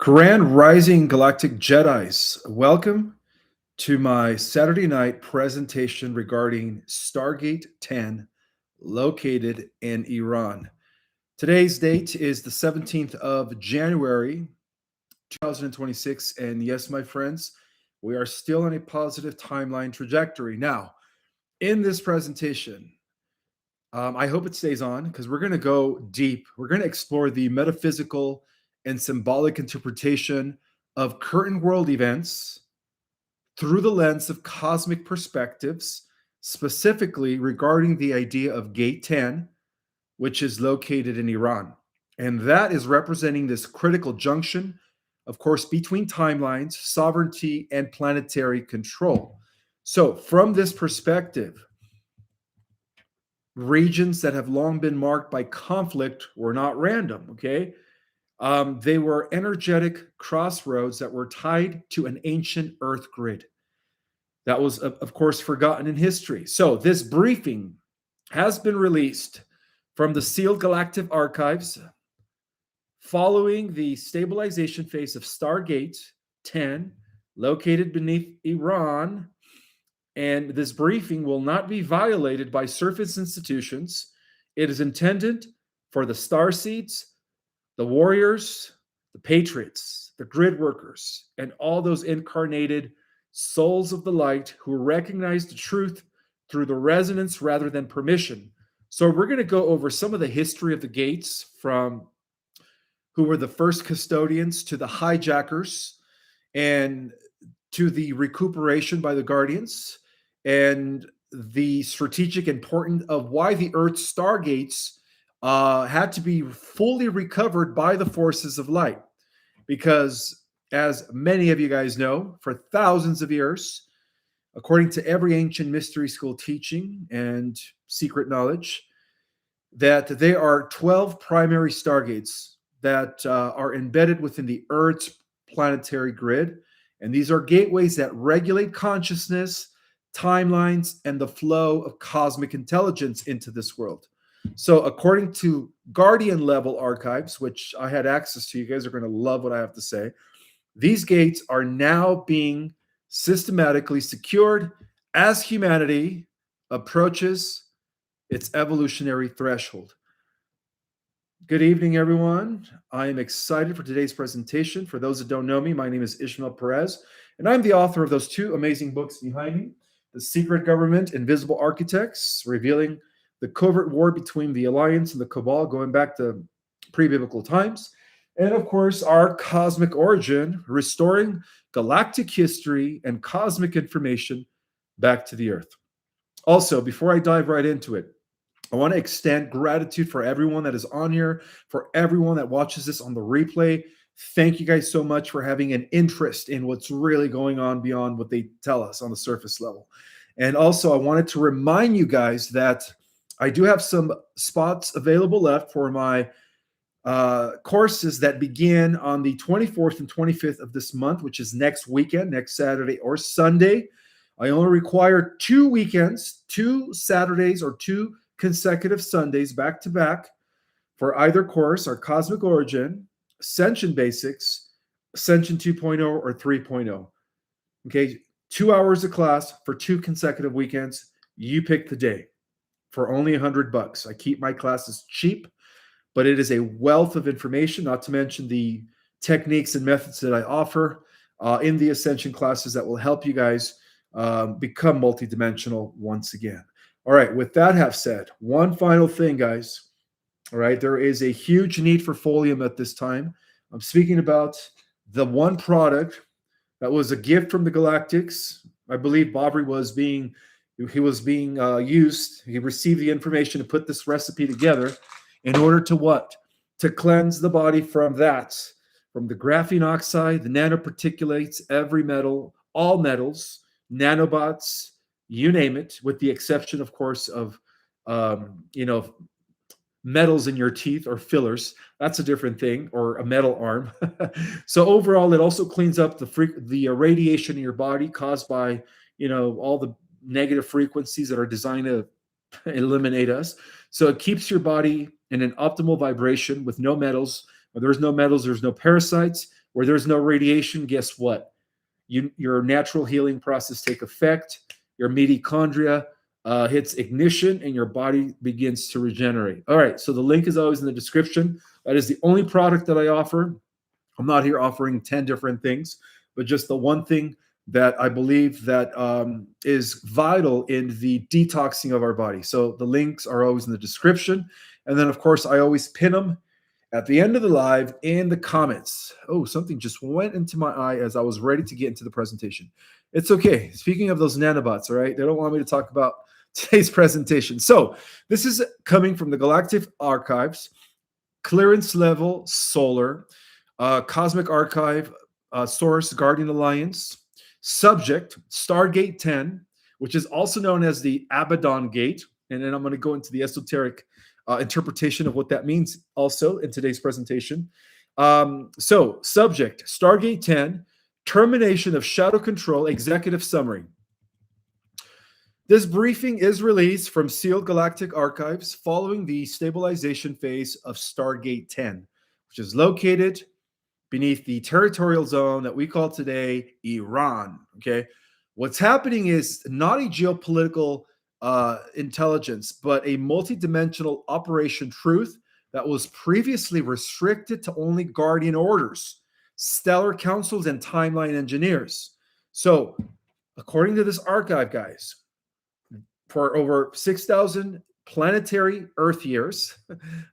Grand Rising Galactic Jedis, welcome to my Saturday night presentation regarding Stargate 10 located in Iran. Today's date is the 17th of January, 2026. And yes, my friends, we are still on a positive timeline trajectory. Now, in this presentation, I hope it stays on because we're going to go deep. We're going to explore the metaphysical and symbolic interpretation of current world events through the lens of cosmic perspectives, specifically regarding the idea of Gate 10, which is located in Iran. And that is representing this critical junction, of course, between timelines, sovereignty, and planetary control. So, from this perspective, regions that have long been marked by conflict were not random, okay? They were energetic crossroads that were tied to an ancient Earth grid that was, of course, forgotten in history. So this briefing has been released from the sealed galactic archives following the stabilization phase of Stargate 10, located beneath Iran. And this briefing will not be violated by surface institutions. It is intended for the starseeds, the warriors, the patriots, the grid workers, and all those incarnated souls of the light who recognize the truth through the resonance rather than permission. So we're going to go over some of the history of the gates, from who were the first custodians to the hijackers and to the recuperation by the guardians, and the strategic importance of why the Earth's stargates had to be fully recovered by the forces of light. Because, as many of you guys know, for thousands of years, according to every ancient mystery school teaching and secret knowledge, that there are 12 primary stargates that are embedded within the Earth's planetary grid. And these are gateways that regulate consciousness, timelines, and the flow of cosmic intelligence into this world. So according to Guardian level archives, which I had access to, you guys are going to love what I have to say, these gates are now being systematically secured as humanity approaches its evolutionary threshold. Good evening, everyone. I am excited for today's presentation. For those that don't know me, my name is Ishmael Perez, and I'm the author of those two amazing books behind me, The Secret Government, Invisible Architects, revealing the covert war between the Alliance and the Cabal going back to pre-biblical times. And of course, our cosmic origin, restoring galactic history and cosmic information back to the Earth. Also, before I dive right into it, I want to extend gratitude for everyone that is on here, for everyone that watches this on the replay. Thank you guys so much for having an interest in what's really going on beyond what they tell us on the surface level. And also, I wanted to remind you guys that I do have some spots available left for my courses that begin on the 24th and 25th of this month, which is next weekend, next Saturday or Sunday. I only require 2 weekends, 2 Saturdays or 2 consecutive Sundays back to back for either course: our Cosmic Origin, Ascension Basics, Ascension 2.0 or 3.0. Okay, 2 hours of class for 2 consecutive weekends. You pick the day for only $100. I keep my classes cheap, but it is a wealth of information, not to mention the techniques and methods that I offer in the Ascension classes that will help you guys become multidimensional once again. All right, with that have said, one final thing, guys. All right, there is a huge need for folium at this time. I'm speaking about the one product that was a gift from the Galactics. I believe Bobry was being used. He received the information to put this recipe together in order to what? To cleanse the body from that, from the graphene oxide, the nanoparticulates, every metal, all metals, nanobots, you name it, with the exception, of course, of metals in your teeth or fillers. That's a different thing, or a metal arm. So overall, it also cleans up the radiation in your body caused by all the negative frequencies that are designed to eliminate us. So it keeps your body in an optimal vibration with no metals. When there's no metals, there's no parasites. Where there's no radiation, guess what? Your natural healing process take effect. Your mitochondria hits ignition, and your body begins to regenerate. All right, so the link is always in the description. That is the only product that I offer. I'm not here offering 10 different things, but just the one thing that I believe that is vital in the detoxing of our body. So the links are always in the description. And then, of course, I always pin them at the end of the live in the comments. Oh, something just went into my eye as I was ready to get into the presentation. It's okay. Speaking of those nanobots, all right, they don't want me to talk about today's presentation. So this is coming from the Galactic Archives, clearance level solar, Cosmic Archive, source Guardian Alliance, subject Stargate 10, which is also known as the Abaddon Gate. And then I'm going to go into the esoteric interpretation of what that means also in today's presentation. So, subject Stargate 10, termination of shadow control, executive summary. This briefing is released from sealed Galactic Archives following the stabilization phase of Stargate 10, which is located beneath the territorial zone that we call today Iran. Okay, what's happening is not a geopolitical intelligence, but a multidimensional operation truth that was previously restricted to only guardian orders, stellar councils, and timeline engineers. So, according to this archive, guys, for over 6,000 planetary Earth years,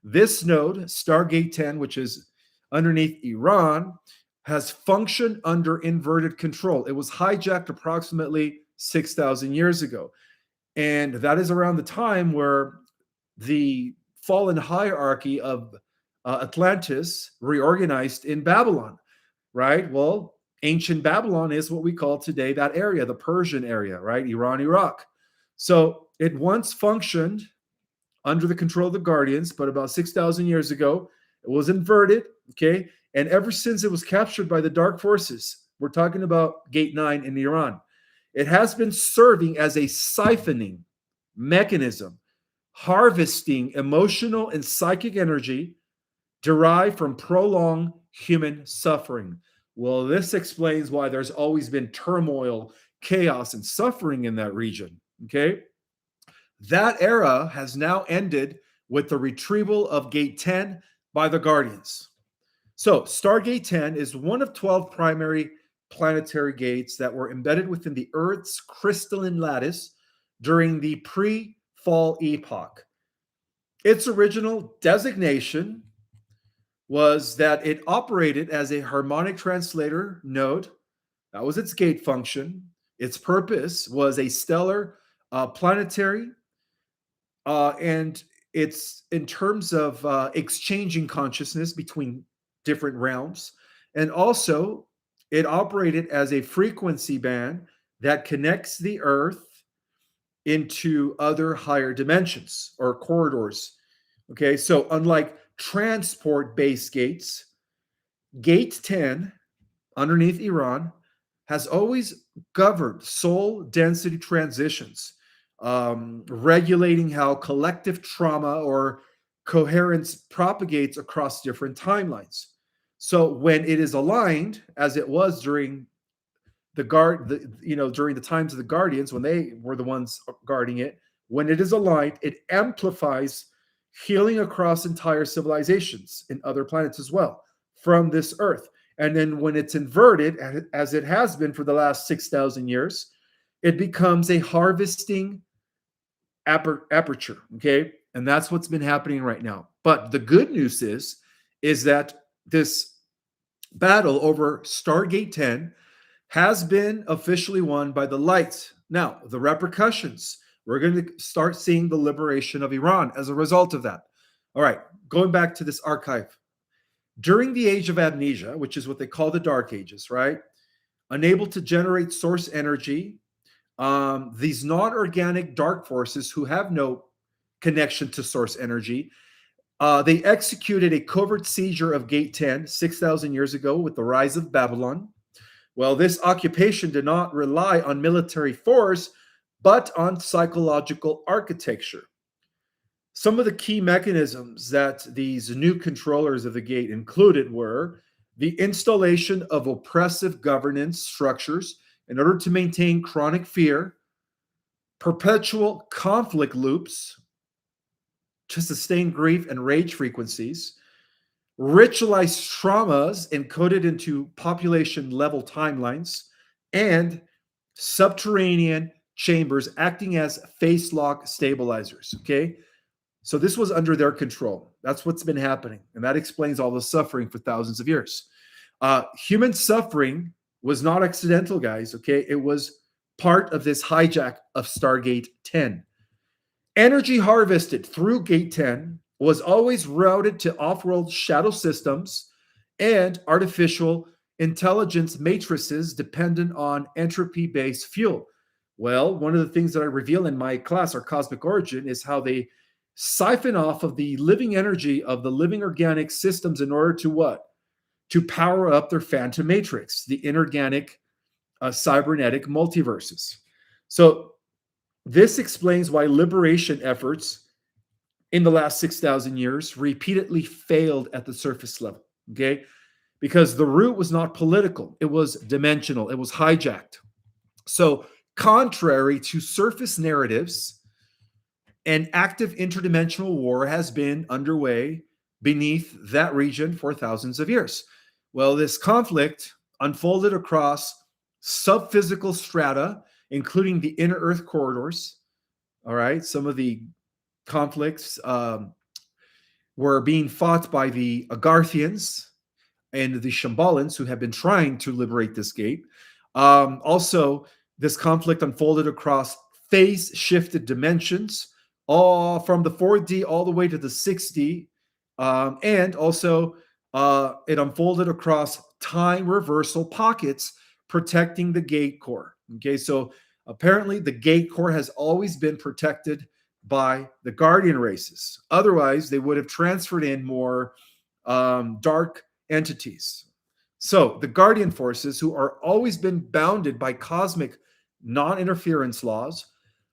this node, Stargate 10, which is underneath Iran, has functioned under inverted control. It was hijacked approximately 6,000 years ago. And that is around the time where the fallen hierarchy of Atlantis reorganized in Babylon, right? Well, ancient Babylon is what we call today that area, the Persian area, right? Iran, Iraq. So it once functioned under the control of the Guardians, but about 6,000 years ago, it was inverted, okay? And ever since it was captured by the dark forces, we're talking about Gate 9 in Iran, it has been serving as a siphoning mechanism, harvesting emotional and psychic energy derived from prolonged human suffering. Well, this explains why there's always been turmoil, chaos, and suffering in that region, okay? That era has now ended with the retrieval of Gate 10 by the Guardians. So, Stargate 10 is one of 12 primary planetary gates that were embedded within the Earth's crystalline lattice during the pre-fall epoch. Its original designation was that it operated as a harmonic translator node. That was its gate function. Its purpose was a stellar planetary, and it's in terms of exchanging consciousness between different realms. And also, it operated as a frequency band that connects the Earth into other higher dimensions or corridors. Okay, so unlike transport-based gates, Gate 10 underneath Iran has always governed soul density transitions, regulating how collective trauma or coherence propagates across different timelines. So when it is aligned, as it was during during the times of the Guardians, when they were the ones guarding it, when it is aligned, it amplifies healing across entire civilizations in other planets as well from this Earth. And then when it's inverted, as it has been for the last 6,000 years, it becomes a harvesting aperture, okay? And that's what's been happening right now. But the good news is that this battle over Stargate 10 has been officially won by the light. Now, the repercussions, we're going to start seeing the liberation of Iran as a result of that. All right, going back to this archive. During the age of amnesia, which is what they call the Dark Ages, right? Unable to generate source energy, these non-organic dark forces who have no connection to source energy, they executed a covert seizure of Gate 10 6,000 years ago with the rise of Babylon. Well, this occupation did not rely on military force, but on psychological architecture. Some of the key mechanisms that these new controllers of the gate included were the installation of oppressive governance structures in order to maintain chronic fear, perpetual conflict loops to sustain grief and rage frequencies, ritualized traumas encoded into population level timelines, and subterranean chambers acting as face lock stabilizers. Okay. So this was under their control. That's what's been happening. And that explains all the suffering for thousands of years. Human suffering was not accidental, guys. Okay. It was part of this hijack of Stargate 10. Energy harvested through Gate 10 was always routed to off world shadow systems and artificial intelligence matrices dependent on entropy based fuel. Well, one of the things that I reveal in my class, our cosmic origin, is how they siphon off of the living energy of the living organic systems in order to what? To power up their phantom matrix, the inorganic cybernetic multiverses. So this explains why liberation efforts in the last 6,000 years repeatedly failed at the surface level, okay? Because the root was not political, it was dimensional, it was hijacked. So, contrary to surface narratives, an active interdimensional war has been underway beneath that region for thousands of years. Well, this conflict unfolded across subphysical strata, including the inner Earth corridors. All right, some of the conflicts were being fought by the Agarthians and the Shambhalans, who have been trying to liberate this gate. Also, this conflict unfolded across phase-shifted dimensions, all from the 4D all the way to the 6D, and also it unfolded across time reversal pockets, protecting the gate core. Okay, so apparently the gate core has always been protected by the guardian races. Otherwise, they would have transferred in more dark entities. So the guardian forces, who are always been bounded by cosmic non-interference laws,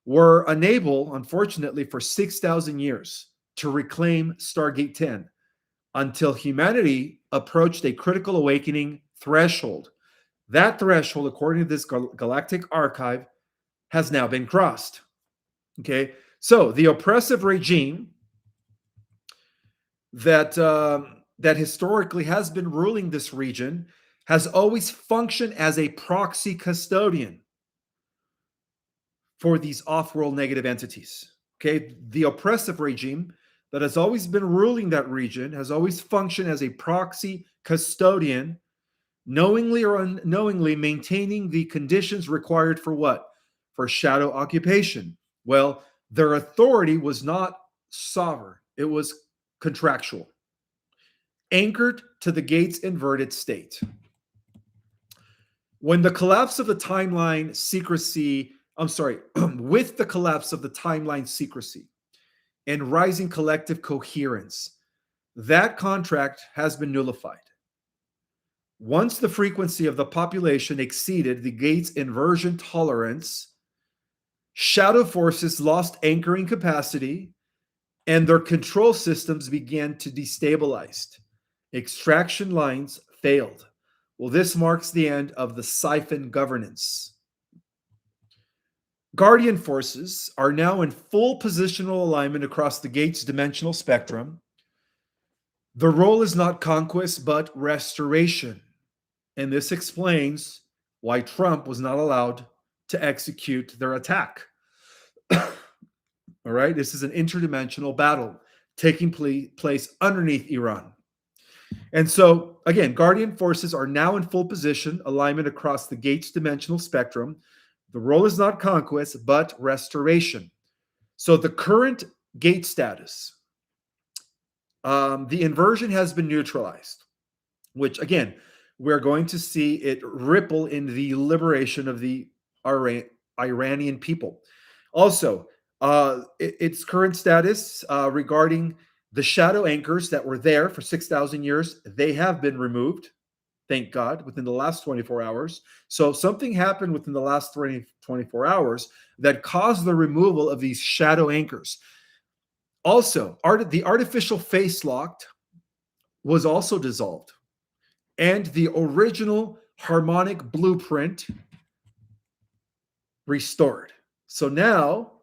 were unable, unfortunately, for 6,000 years to reclaim Stargate 10 until humanity approached a critical awakening threshold. That threshold, according to this galactic archive, has now been crossed. Okay, so the oppressive regime that that historically has been ruling this region has always functioned as a proxy custodian for these off-world negative entities. Okay, the oppressive regime that has always been ruling that region has always functioned as a proxy custodian, knowingly or unknowingly maintaining the conditions required for what? For shadow occupation. Well, their authority was not sovereign, it was contractual, anchored to the gate's inverted state. When the collapse of the timeline secrecy, with the collapse of the timeline secrecy and rising collective coherence, that contract has been nullified. Once the frequency of the population exceeded the gate's inversion tolerance, shadow forces lost anchoring capacity and their control systems began to destabilize. Extraction lines failed. Well, this marks the end of the siphon governance. Guardian forces are now in full positional alignment across the gate's dimensional spectrum. The role is not conquest, but restoration. And this explains why Trump was not allowed to execute their attack. All right, this is an interdimensional battle taking place underneath Iran. And so, again, Guardian forces are now in full position, alignment across the gate's dimensional spectrum. The role is not conquest, but restoration. So the current gate status, the inversion has been neutralized, which, again, we're going to see it ripple in the liberation of the Iranian people. Also, its current status regarding the shadow anchors that were there for 6,000 years, they have been removed, thank God, within the last 24 hours. So something happened within the last 24 hours that caused the removal of these shadow anchors. Also, the artificial face locked was also dissolved. and the original harmonic blueprint restored. So now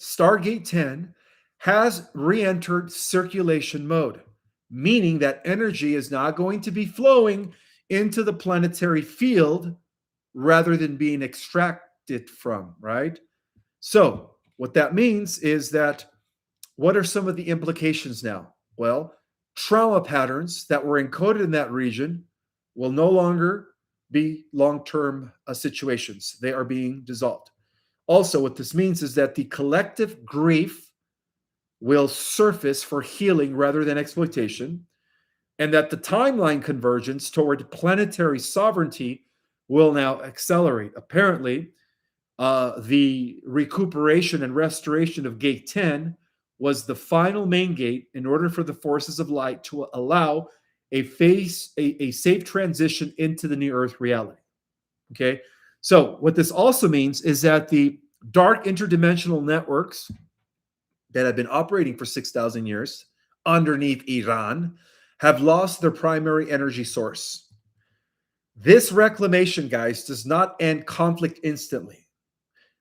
Stargate 10 has re-entered circulation mode, meaning that energy is now going to be flowing into the planetary field rather than being extracted from, right? So what that means is that what are some of the implications now? Well, trauma patterns that were encoded in that region will no longer be long-term situations. They are being dissolved. Also, what this means is that the collective grief will surface for healing rather than exploitation, and that the timeline convergence toward planetary sovereignty will now accelerate. Apparently, the recuperation and restoration of Gate 10 was the final main gate in order for the forces of light to allow a safe transition into the new Earth reality. Okay, so what this also means is that the dark interdimensional networks that have been operating for 6,000 years underneath Iran have lost their primary energy source. This reclamation, guys, does not end conflict instantly,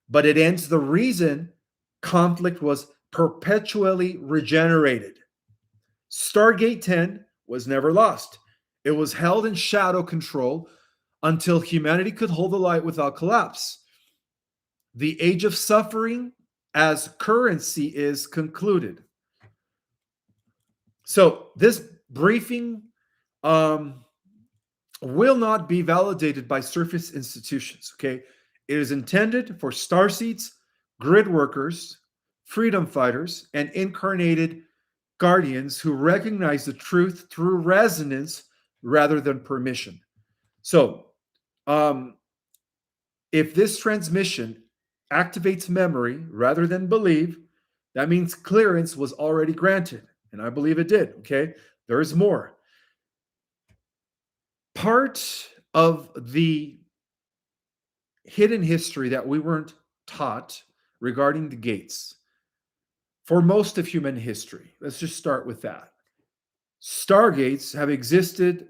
but it ends the reason conflict was perpetually regenerated. Stargate 10 was never lost. It was held in shadow control until humanity could hold the light without collapse. The age of suffering as currency is concluded. So this briefing will not be validated by surface institutions, okay? It is intended for starseeds, grid workers, freedom fighters, and incarnated guardians who recognize the truth through resonance rather than permission. So, if this transmission activates memory rather than believe, that means clearance was already granted. And I believe it did, okay? There is more. Part of the hidden history that we weren't taught regarding the gates for most of human history, let's just start with that. Stargates have existed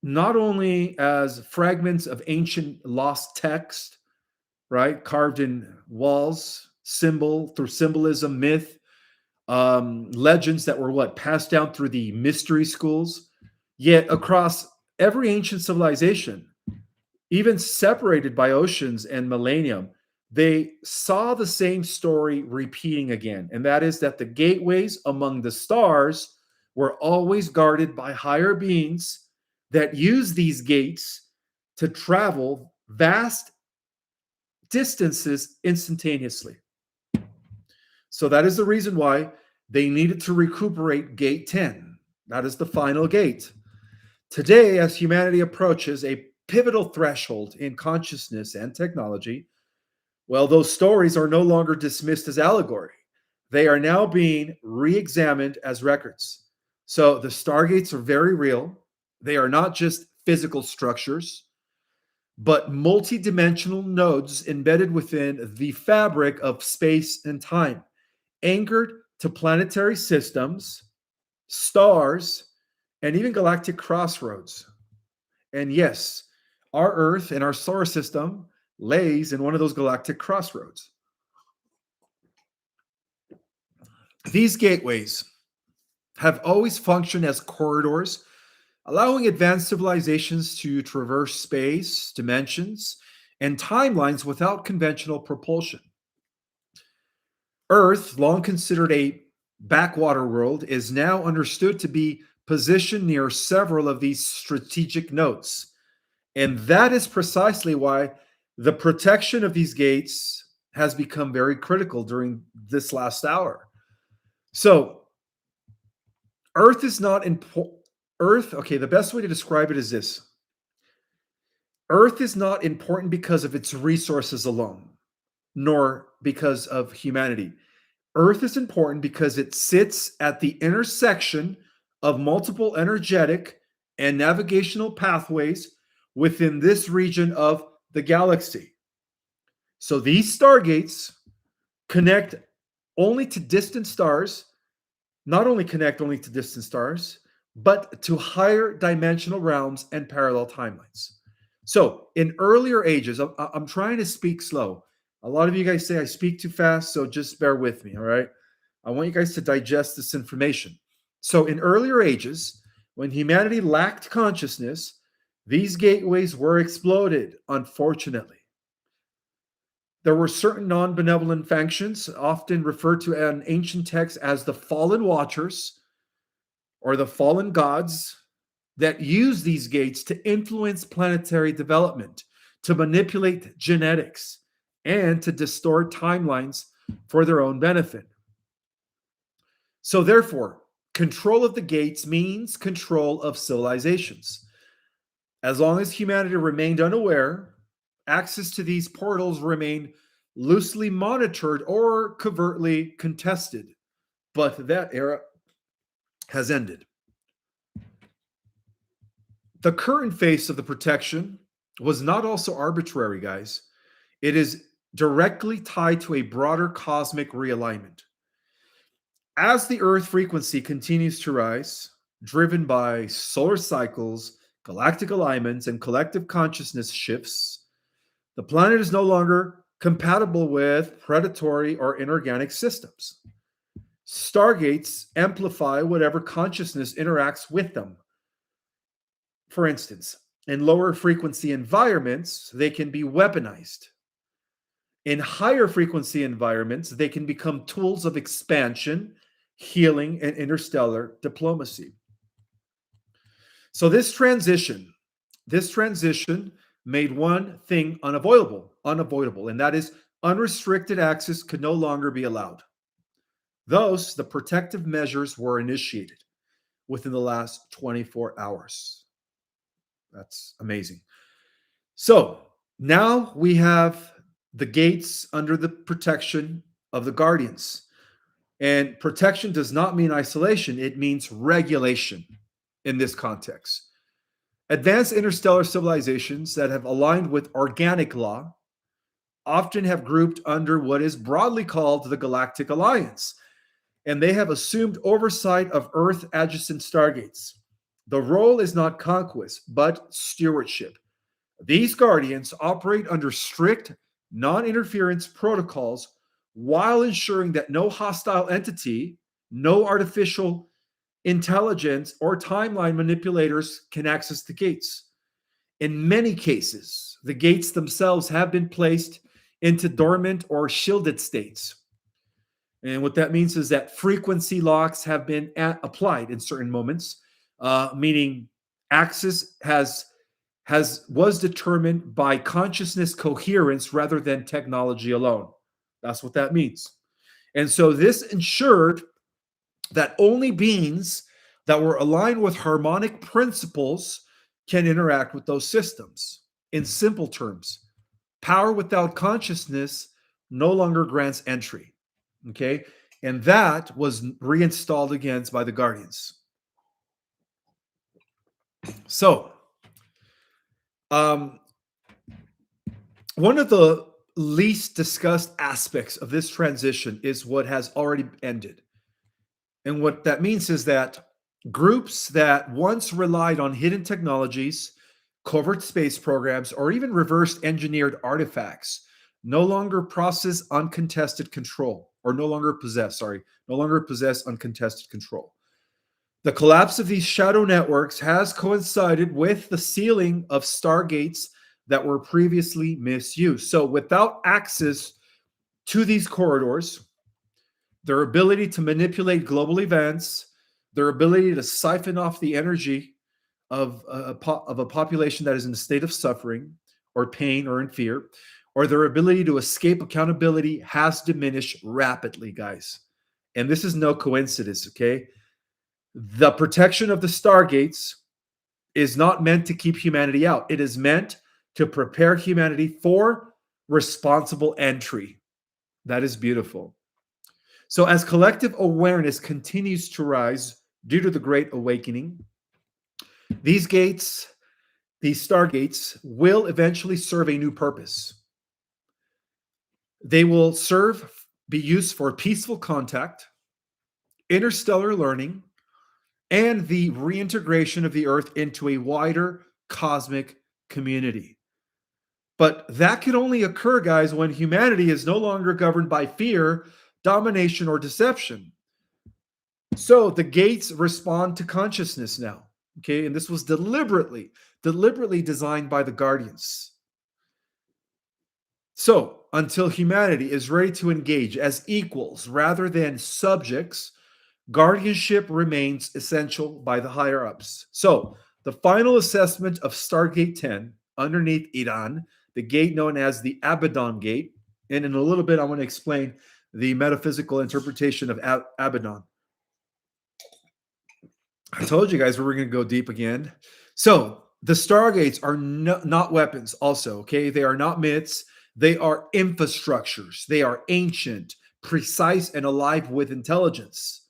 not only as fragments of ancient lost text, right, carved in walls, through symbolism, myth, legends that were passed down through the mystery schools, yet across every ancient civilization, even separated by oceans and millennium, they saw the same story repeating again. And that is that the gateways among the stars were always guarded by higher beings that use these gates to travel vast distances instantaneously. So that is the reason why they needed to recuperate Gate 10. That is the final gate. Today, as humanity approaches a pivotal threshold in consciousness and technology, well, those stories are no longer dismissed as allegory. They are now being re-examined as records. So the stargates are very real. They are not just physical structures, but multidimensional nodes embedded within the fabric of space and time, anchored to planetary systems, stars, and even galactic crossroads. And yes, our Earth and our solar system lays in one of those galactic crossroads. These gateways have always functioned as corridors, allowing advanced civilizations to traverse space, dimensions, and timelines without conventional propulsion. Earth, long considered a backwater world, is now understood to be positioned near several of these strategic nodes. And that is precisely why the protection of these gates has become very critical during this last hour. So, Earth is not important. Earth, okay, the best way to describe it is this. Earth is not important because of its resources alone, nor because of humanity. Earth is important because it sits at the intersection of multiple energetic and navigational pathways within this region of the galaxy. So these stargates connect only to distant stars, not only connect only to distant stars, but to higher dimensional realms and parallel timelines. So, in earlier ages, I'm trying to speak slow. A lot of you guys say I speak too fast, so just bear with me, all right? I want you guys to digest this information. So, in earlier ages, when humanity lacked consciousness, these gateways were exploded, unfortunately. There were certain non benevolent factions, often referred to in ancient texts as the fallen watchers or the fallen gods, that used these gates to influence planetary development, to manipulate genetics, and to distort timelines for their own benefit. So, therefore, control of the gates means control of civilizations. As long as humanity remained unaware, access to these portals remained loosely monitored or covertly contested. But that era has ended. The current face of the protection was not also arbitrary, guys. It is directly tied to a broader cosmic realignment. As the Earth frequency continues to rise, driven by solar cycles, galactic alignments, and collective consciousness shifts, the planet is no longer compatible with predatory or inorganic systems. Stargates amplify whatever consciousness interacts with them. For instance, in lower frequency environments, they can be weaponized. In higher frequency environments, they can become tools of expansion, healing, and interstellar diplomacy. So this transition made one thing unavoidable, and that is unrestricted access could no longer be allowed. Thus, the protective measures were initiated within the last 24 hours. That's amazing. So now we have the gates under the protection of the guardians. And protection does not mean isolation, it means regulation in this context. Advanced interstellar civilizations that have aligned with organic law often have grouped under what is broadly called the Galactic Alliance, and they have assumed oversight of Earth adjacent stargates. The role is not conquest, but stewardship. These guardians operate under strict non interference protocols while ensuring that no hostile entity, no artificial intelligence, or timeline manipulators can access the gates. In many cases, the gates themselves have been placed into dormant or shielded states. And what that means is that frequency locks have been applied in certain moments, meaning access was determined by consciousness coherence rather than technology alone. That's what that means. And so this ensured that only beings that were aligned with harmonic principles can interact with those systems. In simple terms, power without consciousness no longer grants entry. Okay? And that was reinstalled again by the Guardians. So, one of the least discussed aspects of this transition is what has already ended. And what that means is that groups that once relied on hidden technologies, covert space programs, or even reverse engineered artifacts no longer possess uncontested control, or no longer possess uncontested control. The collapse of these shadow networks has coincided with the sealing of stargates that were previously misused. So, without access to these corridors, their ability to manipulate global events, their ability to siphon off the energy of a population that is in a state of suffering or pain or in fear, or their ability to escape accountability has diminished rapidly, guys. And this is no coincidence, okay? The protection of the stargates is not meant to keep humanity out. It is meant to prepare humanity for responsible entry. That is beautiful. So, as collective awareness continues to rise due to the Great Awakening, these stargates, will eventually serve a new purpose. They will be used for peaceful contact, interstellar learning, and the reintegration of the Earth into a wider cosmic community. But that can only occur, guys, when humanity is no longer governed by fear, domination, or deception. So the gates respond to consciousness now. Okay, and this was deliberately designed by the Guardians. So until humanity is ready to engage as equals rather than subjects, guardianship remains essential by the higher ups. So the final assessment of Stargate 10 underneath Iran, the gate known as the Abaddon Gate, and in a little bit I want to explain the metaphysical interpretation of Abaddon. I told you guys we were going to go deep again. So the Stargates are not weapons also, okay? They are not myths. They are infrastructures. They are ancient, precise, and alive with intelligence.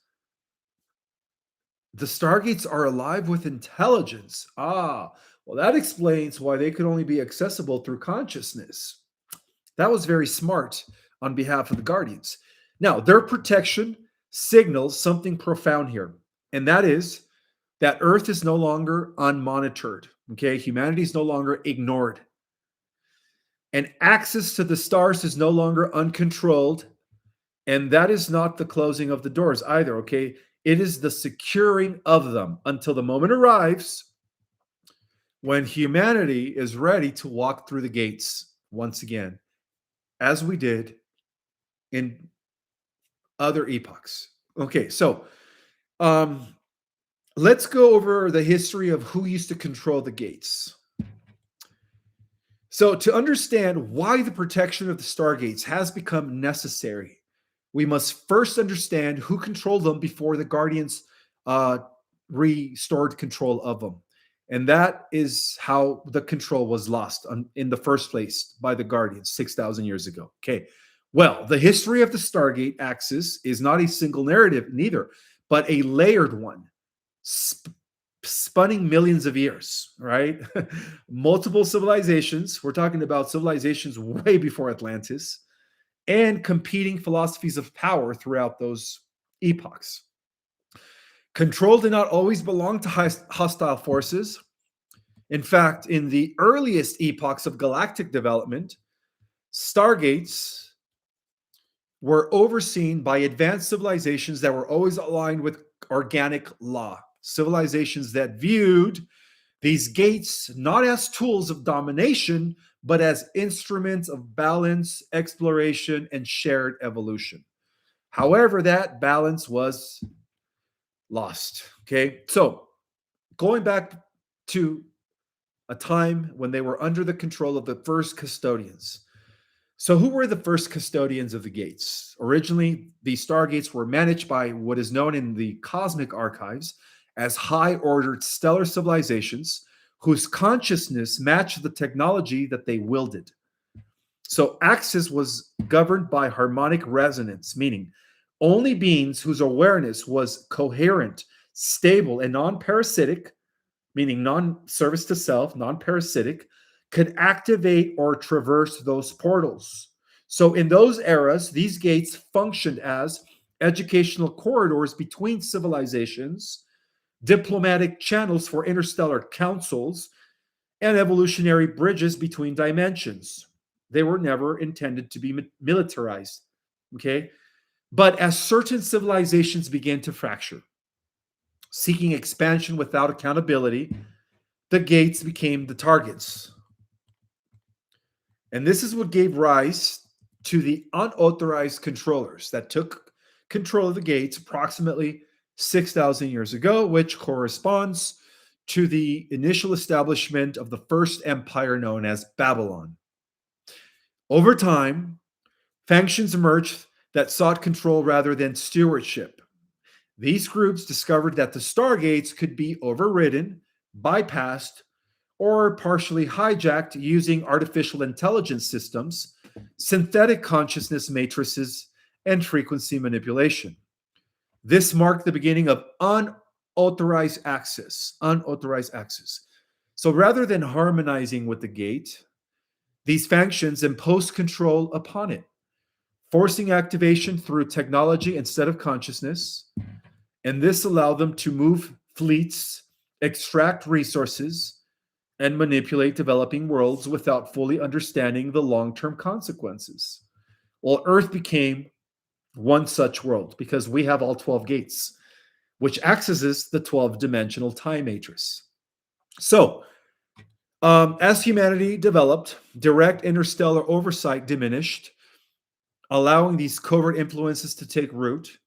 The Stargates are alive with intelligence. Ah, well, that explains why they could only be accessible through consciousness. That was very smart on behalf of the Guardians. Now, their protection signals something profound here, and that is that Earth is no longer unmonitored. Okay, humanity is no longer ignored. And access to the stars is no longer uncontrolled. And that is not the closing of the doors either. Okay, it is the securing of them until the moment arrives when humanity is ready to walk through the gates once again, as we did in other epochs. Okay, so let's go over the history of who used to control the gates. So, to understand why the protection of the Stargates has become necessary, we must first understand who controlled them before the Guardians restored control of them. And that is how the control was lost in the first place by the Guardians 6,000 years ago. Okay. Well, the history of the Stargate axis is not a single narrative, neither, but a layered one, spanning millions of years, right? Multiple civilizations. We're talking about civilizations way before Atlantis, and competing philosophies of power throughout those epochs. Control did not always belong to hostile forces. In fact, in the earliest epochs of galactic development, stargates were overseen by advanced civilizations that were always aligned with organic law. Civilizations that viewed these gates not as tools of domination, but as instruments of balance, exploration, and shared evolution. However, that balance was lost. Okay, so going back to a time when they were under the control of the first custodians. So, who were the first custodians of the gates? Originally, the stargates were managed by what is known in the cosmic archives as high ordered stellar civilizations whose consciousness matched the technology that they wielded. So, access was governed by harmonic resonance, meaning only beings whose awareness was coherent, stable, and non parasitic, meaning non-service to self, non-parasitic, could activate or traverse those portals. So in those eras, these gates functioned as educational corridors between civilizations, diplomatic channels for interstellar councils, and evolutionary bridges between dimensions. They were never intended to be militarized, okay? But as certain civilizations began to fracture, seeking expansion without accountability, the gates became the targets. And this is what gave rise to the unauthorized controllers that took control of the gates approximately 6,000 years ago, which corresponds to the initial establishment of the first empire known as Babylon. Over time, factions emerged that sought control rather than stewardship. These groups discovered that the stargates could be overridden, bypassed, or partially hijacked using artificial intelligence systems, synthetic consciousness matrices, and frequency manipulation. This marked the beginning of unauthorized access. Unauthorized access. So rather than harmonizing with the gate, these factions imposed control upon it, forcing activation through technology instead of consciousness. And this allowed them to move fleets, extract resources, and manipulate developing worlds without fully understanding the long term consequences. Well, Earth became one such world because we have all 12 gates, which accesses the 12-dimensional time matrix. So, as humanity developed, direct interstellar oversight diminished, allowing these covert influences to take root.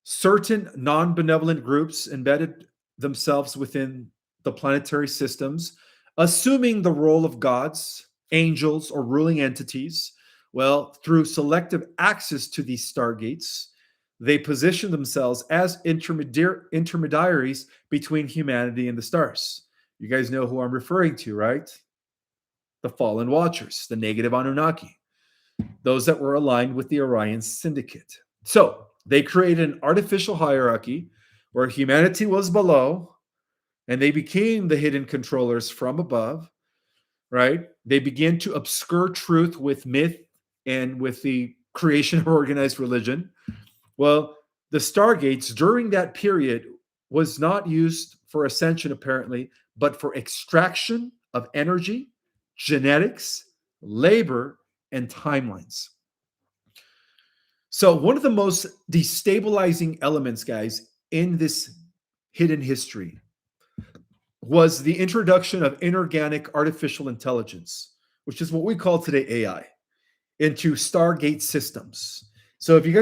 Certain non benevolent groups embedded themselves within the planetary systems, assuming the role of gods, angels, or ruling entities. Well, through selective access to these stargates, they position themselves as intermediaries between humanity and the stars. You guys know who I'm referring to, right? The fallen watchers, the negative Anunnaki, those that were aligned with the Orion Syndicate. So they created an artificial hierarchy where humanity was below and they became the hidden controllers from above, right? They began to obscure truth with myth and with the creation of organized religion. Well, the stargates during that period was not used for ascension, apparently, but for extraction of energy, genetics, labor, and timelines. So, one of the most destabilizing elements, guys, in this hidden history was the introduction of inorganic artificial intelligence, which is what we call today AI, into Stargate systems. So, if you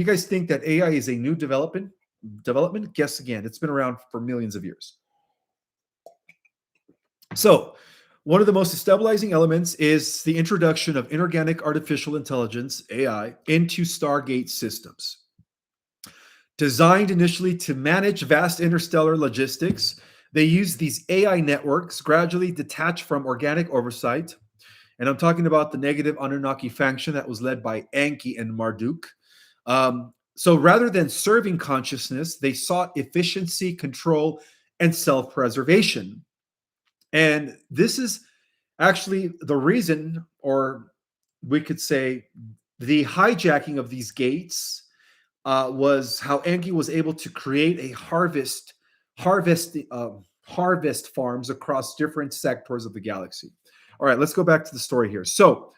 guys think that AI is a new development, guess again. It's been around for millions of years. So, one of the most stabilizing elements is the introduction of inorganic artificial intelligence, AI, into Stargate systems. Designed initially to manage vast interstellar logistics, they use these AI networks gradually detached from organic oversight. And I'm talking about the negative Anunnaki faction that was led by Enki and Marduk. So rather than serving consciousness, they sought efficiency, control, and self preservation. And this is actually the reason, or we could say the hijacking of these gates was how Enki was able to create a harvest farms across different sectors of the galaxy. All right, let's go back to the story here. So,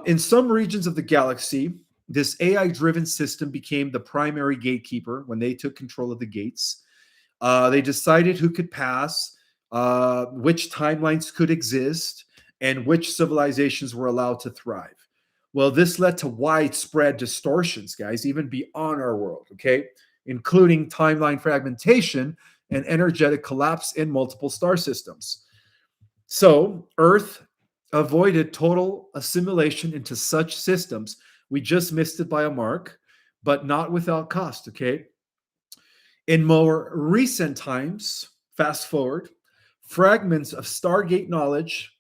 in some regions of the galaxy, this AI-driven system became the primary gatekeeper when they took control of the gates. They decided who could pass, which timelines could exist, and which civilizations were allowed to thrive. Well, this led to widespread distortions, guys, even beyond our world, okay, including timeline fragmentation and energetic collapse in multiple star systems. So, Earth avoided total assimilation into such systems. We just missed it by a mark, but not without cost, okay? In more recent times, fast forward, fragments of Stargate knowledge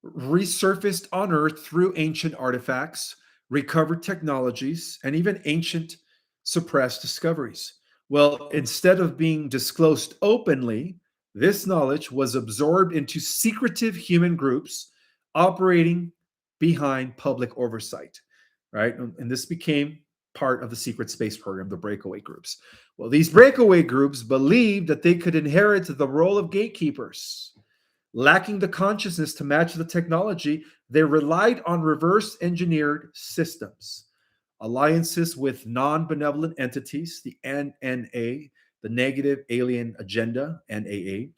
resurfaced on Earth through ancient artifacts, recovered technologies, and even ancient suppressed discoveries. Well, instead of being disclosed openly, this knowledge was absorbed into secretive human groups operating behind public oversight, right? And this became part of the secret space program, the breakaway groups. Well, these breakaway groups believed that they could inherit the role of gatekeepers. Lacking the consciousness to match the technology, they relied on reverse engineered systems, alliances with non benevolent entities, the NNA, the Negative Alien Agenda, NAA.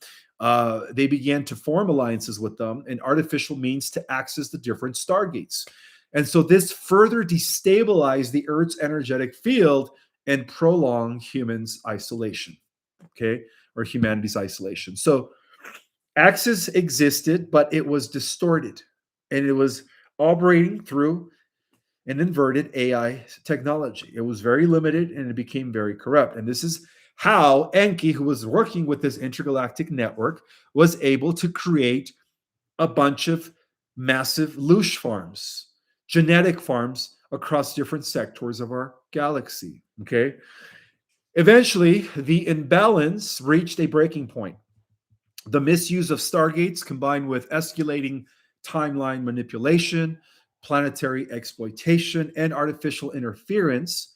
They began to form alliances with them and artificial means to access the different stargates. And so this further destabilized the Earth's energetic field and prolonged humans' isolation, okay, or humanity's isolation. So access existed, but it was distorted and it was operating through an inverted AI technology. It was very limited and it became very corrupt. And this is how Enki, who was working with this intergalactic network, was able to create a bunch of massive loosh farms, genetic farms across different sectors of our galaxy. Okay. Eventually, the imbalance reached a breaking point. The misuse of stargates combined with escalating timeline manipulation, planetary exploitation, and artificial interference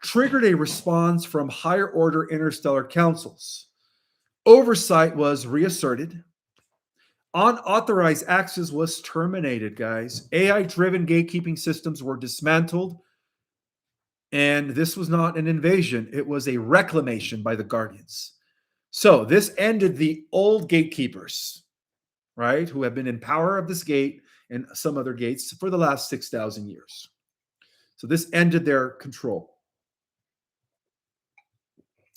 triggered a response from higher order interstellar councils. Oversight was reasserted. Unauthorized access was terminated, guys. AI driven gatekeeping systems were dismantled. And this was not an invasion, it was a reclamation by the Guardians. So this ended the old gatekeepers, right, who have been in power of this gate and some other gates for the last 6,000 years. So this ended their control.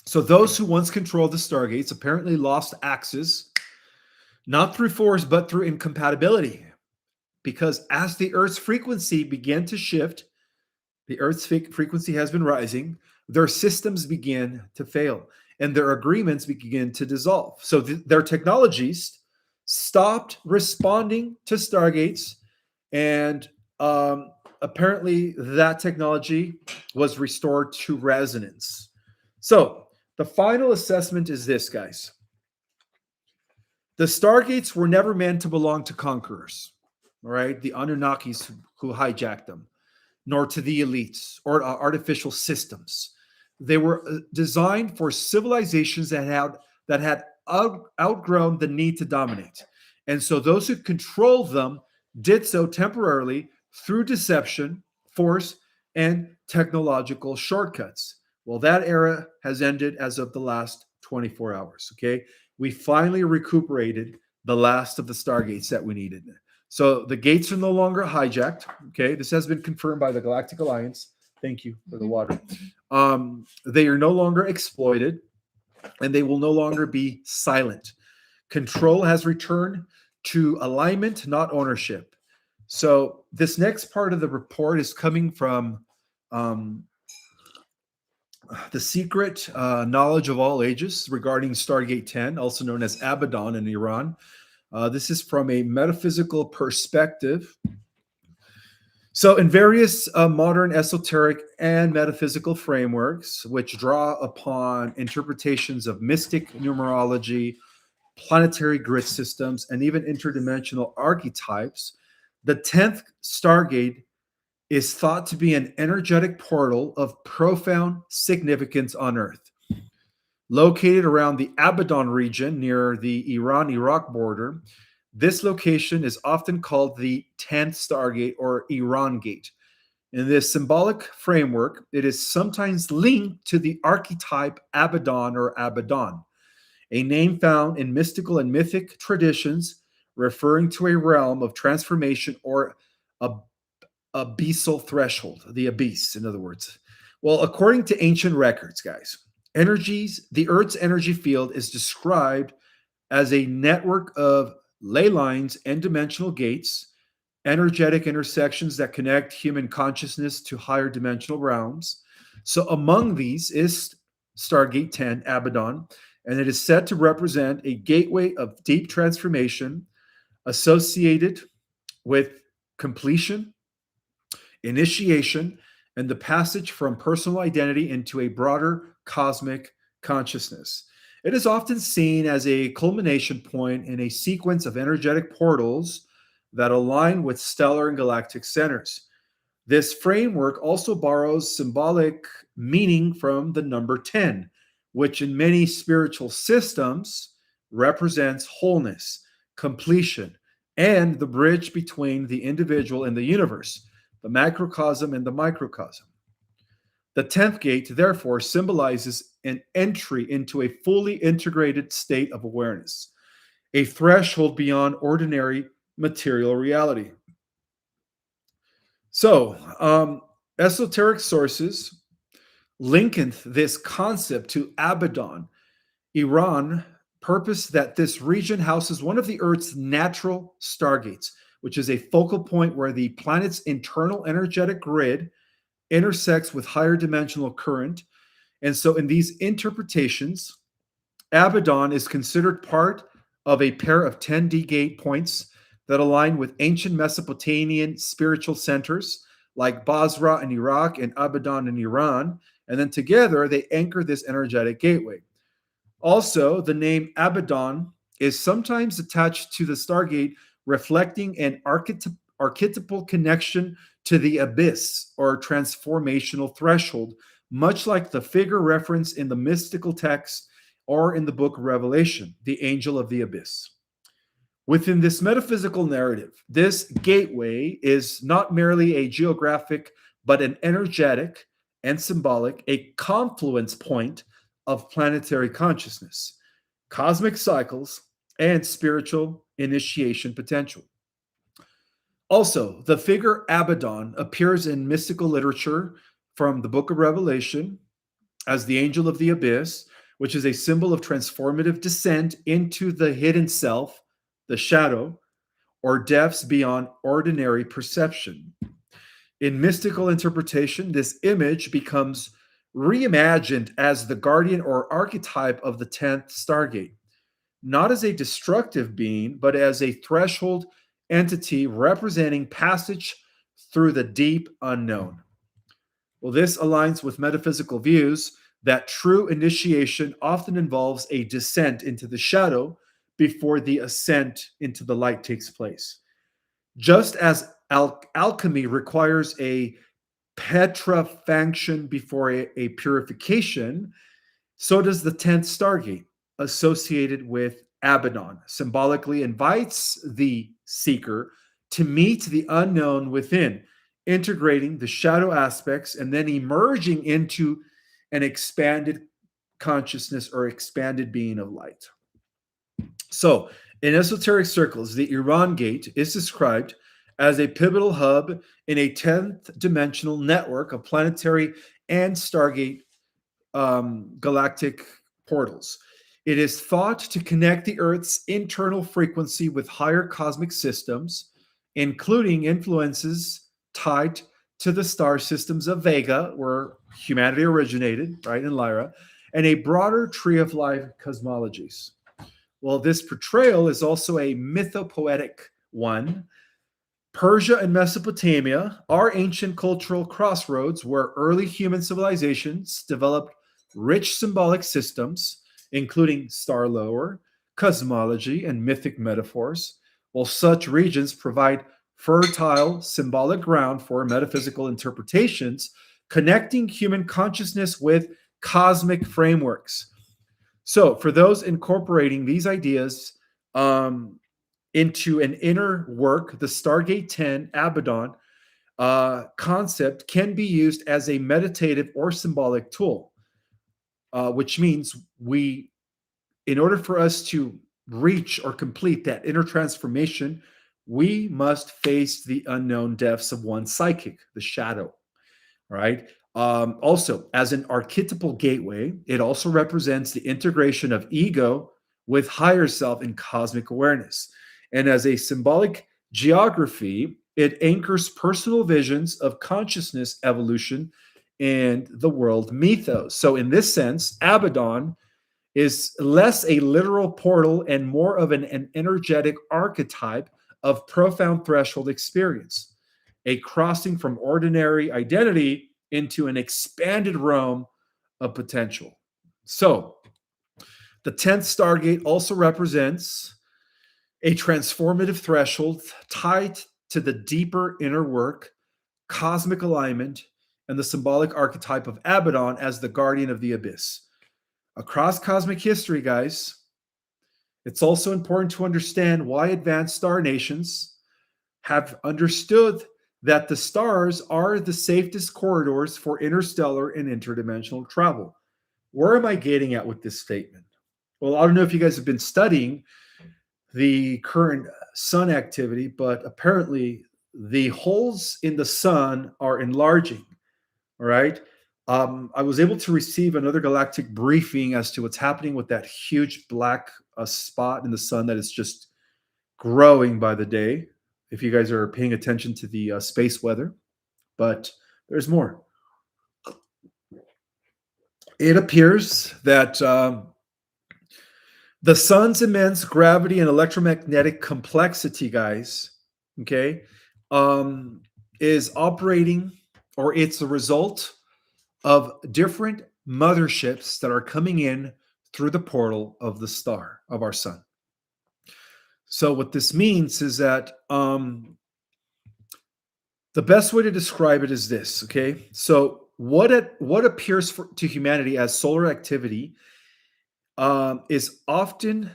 So those who once controlled the Stargates apparently lost access, not through force, but through incompatibility. Because as the Earth's frequency began to shift, the Earth's frequency has been rising, their systems begin to fail and their agreements begin to dissolve. So their technologies stopped responding to Stargates, and apparently that technology was restored to resonance. So the final assessment is this, guys. The Stargates were never meant to belong to conquerors, all right? The Anunnakis who hijacked them, nor to the elites or artificial systems. They were designed for civilizations that had outgrown the need to dominate. And so those who controlled them did so temporarily through deception, force, and technological shortcuts. Well, that era has ended as of the last 24 hours, okay? We finally recuperated the last of the Stargates that we needed. So the gates are no longer hijacked. Okay, this has been confirmed by the Galactic Alliance. Thank you for the water. They are no longer exploited, and they will no longer be silent. Control has returned to alignment, not ownership. So this next part of the report is coming from the secret knowledge of all ages regarding Stargate 10, also known as Abaddon in Iran. This is from a metaphysical perspective. So, in various modern esoteric and metaphysical frameworks, which draw upon interpretations of mystic numerology, planetary grid systems, and even interdimensional archetypes, the 10th Stargate is thought to be an energetic portal of profound significance on Earth. Located around the Abaddon region near the Iran-Iraq border, this location is often called the 10th Stargate or Iran Gate. In this symbolic framework, it is sometimes linked to the archetype Abaddon or Abaddon, a name found in mystical and mythic traditions referring to a realm of transformation or a abyssal threshold, the abyss, in other words. Well, according to ancient records, guys, the Earth's energy field is described as a network of ley lines and dimensional gates, energetic intersections that connect human consciousness to higher dimensional realms. So among these is Stargate 10, Abaddon, and it is said to represent a gateway of deep transformation associated with completion, initiation, and the passage from personal identity into a broader cosmic consciousness. It is often seen as a culmination point in a sequence of energetic portals that align with stellar and galactic centers. This framework also borrows symbolic meaning from the number 10, which in many spiritual systems represents wholeness, completion, and the bridge between the individual and the universe, the macrocosm and the microcosm. The 10th gate, therefore, symbolizes an entry into a fully integrated state of awareness, a threshold beyond ordinary material reality. So, esoteric sources liken this concept to Abaddon, Iran, purpose that this region houses one of the Earth's natural stargates, which is a focal point where the planet's internal energetic grid intersects with higher dimensional current. And so, in these interpretations, Abaddon is considered part of a pair of 10D gate points that align with ancient Mesopotamian spiritual centers like Basra in Iraq and Abaddon in Iran. And then together, they anchor this energetic gateway. Also, the name Abaddon is sometimes attached to the Stargate, reflecting an archetypal connection to the abyss or transformational threshold much like the figure referenced in the mystical text or in the book of Revelation, the angel of the abyss. Within this metaphysical narrative, this gateway is not merely a geographic, but an energetic and symbolic, a confluence point of planetary consciousness, cosmic cycles, and spiritual initiation potential. Also, the figure Abaddon appears in mystical literature from the book of Revelation as the angel of the abyss, which is a symbol of transformative descent into the hidden self, the shadow, or depths beyond ordinary perception. In mystical interpretation, this image becomes reimagined as the guardian or archetype of the 10th Stargate, not as a destructive being, but as a threshold entity representing passage through the deep unknown. Well, this aligns with metaphysical views that true initiation often involves a descent into the shadow before the ascent into the light takes place. Just as alchemy requires a petrifaction before a purification, so does the 10th Stargate, associated with Abaddon, symbolically invites the seeker to meet the unknown within, integrating the shadow aspects and then emerging into an expanded consciousness or expanded being of light. So, in esoteric circles, the Iran Gate is described as a pivotal hub in a 10th dimensional network of planetary and Stargate galactic portals. It is thought to connect the Earth's internal frequency with higher cosmic systems, including influences tied to the star systems of Vega, where humanity originated, right, in Lyra, and a broader tree of life cosmologies. Well, this portrayal is also a mythopoetic one. Persia and Mesopotamia are ancient cultural crossroads where early human civilizations developed rich symbolic systems, including star lore, cosmology, and mythic metaphors, while such regions provide fertile symbolic ground for metaphysical interpretations, connecting human consciousness with cosmic frameworks. So, for those incorporating these ideas into an inner work, the Stargate 10 Abaddon concept can be used as a meditative or symbolic tool, which means in order for us to reach or complete that inner transformation, we must face the unknown depths of one's psychic, the shadow, right? Also, as an archetypal gateway, it also represents the integration of ego with higher self and cosmic awareness. And as a symbolic geography, it anchors personal visions of consciousness evolution and the world mythos. So, in this sense, Abaddon is less a literal portal and more of an energetic archetype of profound threshold experience, a crossing from ordinary identity into an expanded realm of potential. So, the 10th Stargate also represents a transformative threshold tied to the deeper inner work, cosmic alignment, and the symbolic archetype of Abaddon as the guardian of the abyss. Across cosmic history, guys, it's also important to understand why advanced star nations have understood that the stars are the safest corridors for interstellar and interdimensional travel. Where am I getting at with this statement? Well, I don't know if you guys have been studying the current sun activity, but apparently the holes in the sun are enlarging. All right. I was able to receive another galactic briefing as to what's happening with that huge black spot in the sun that is just growing by the day. If you guys are paying attention to the space weather, but there's more. It appears that the sun's immense gravity and electromagnetic complexity, guys, okay, is operating, or it's a result of different motherships that are coming in through the portal of the star of our sun. So what this means is that the best way to describe it is this, okay? So what appears to humanity as solar activity is often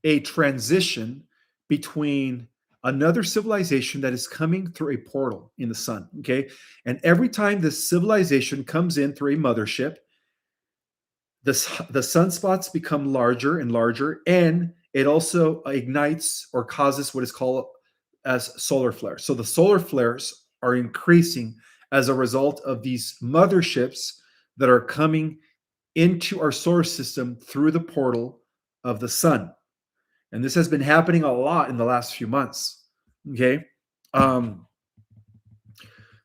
a transition between another civilization that is coming through a portal in the sun. Okay. And every time this civilization comes in through a mothership, the sunspots become larger and larger, and it also ignites or causes what is called as solar flares. So the solar flares are increasing as a result of these motherships that are coming into our solar system through the portal of the sun. And this has been happening a lot in the last few months. Okay. Um,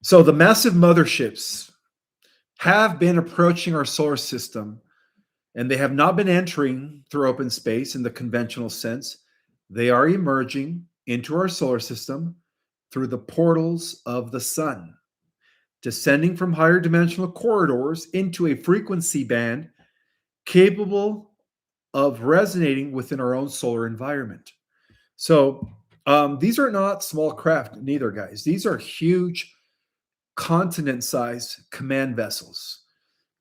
so the massive motherships have been approaching our solar system, and they have not been entering through open space in the conventional sense. They are emerging into our solar system through the portals of the sun, descending from higher dimensional corridors into a frequency band capable of resonating within our own solar environment. So these are not small craft, neither, guys. These are huge continent-sized command vessels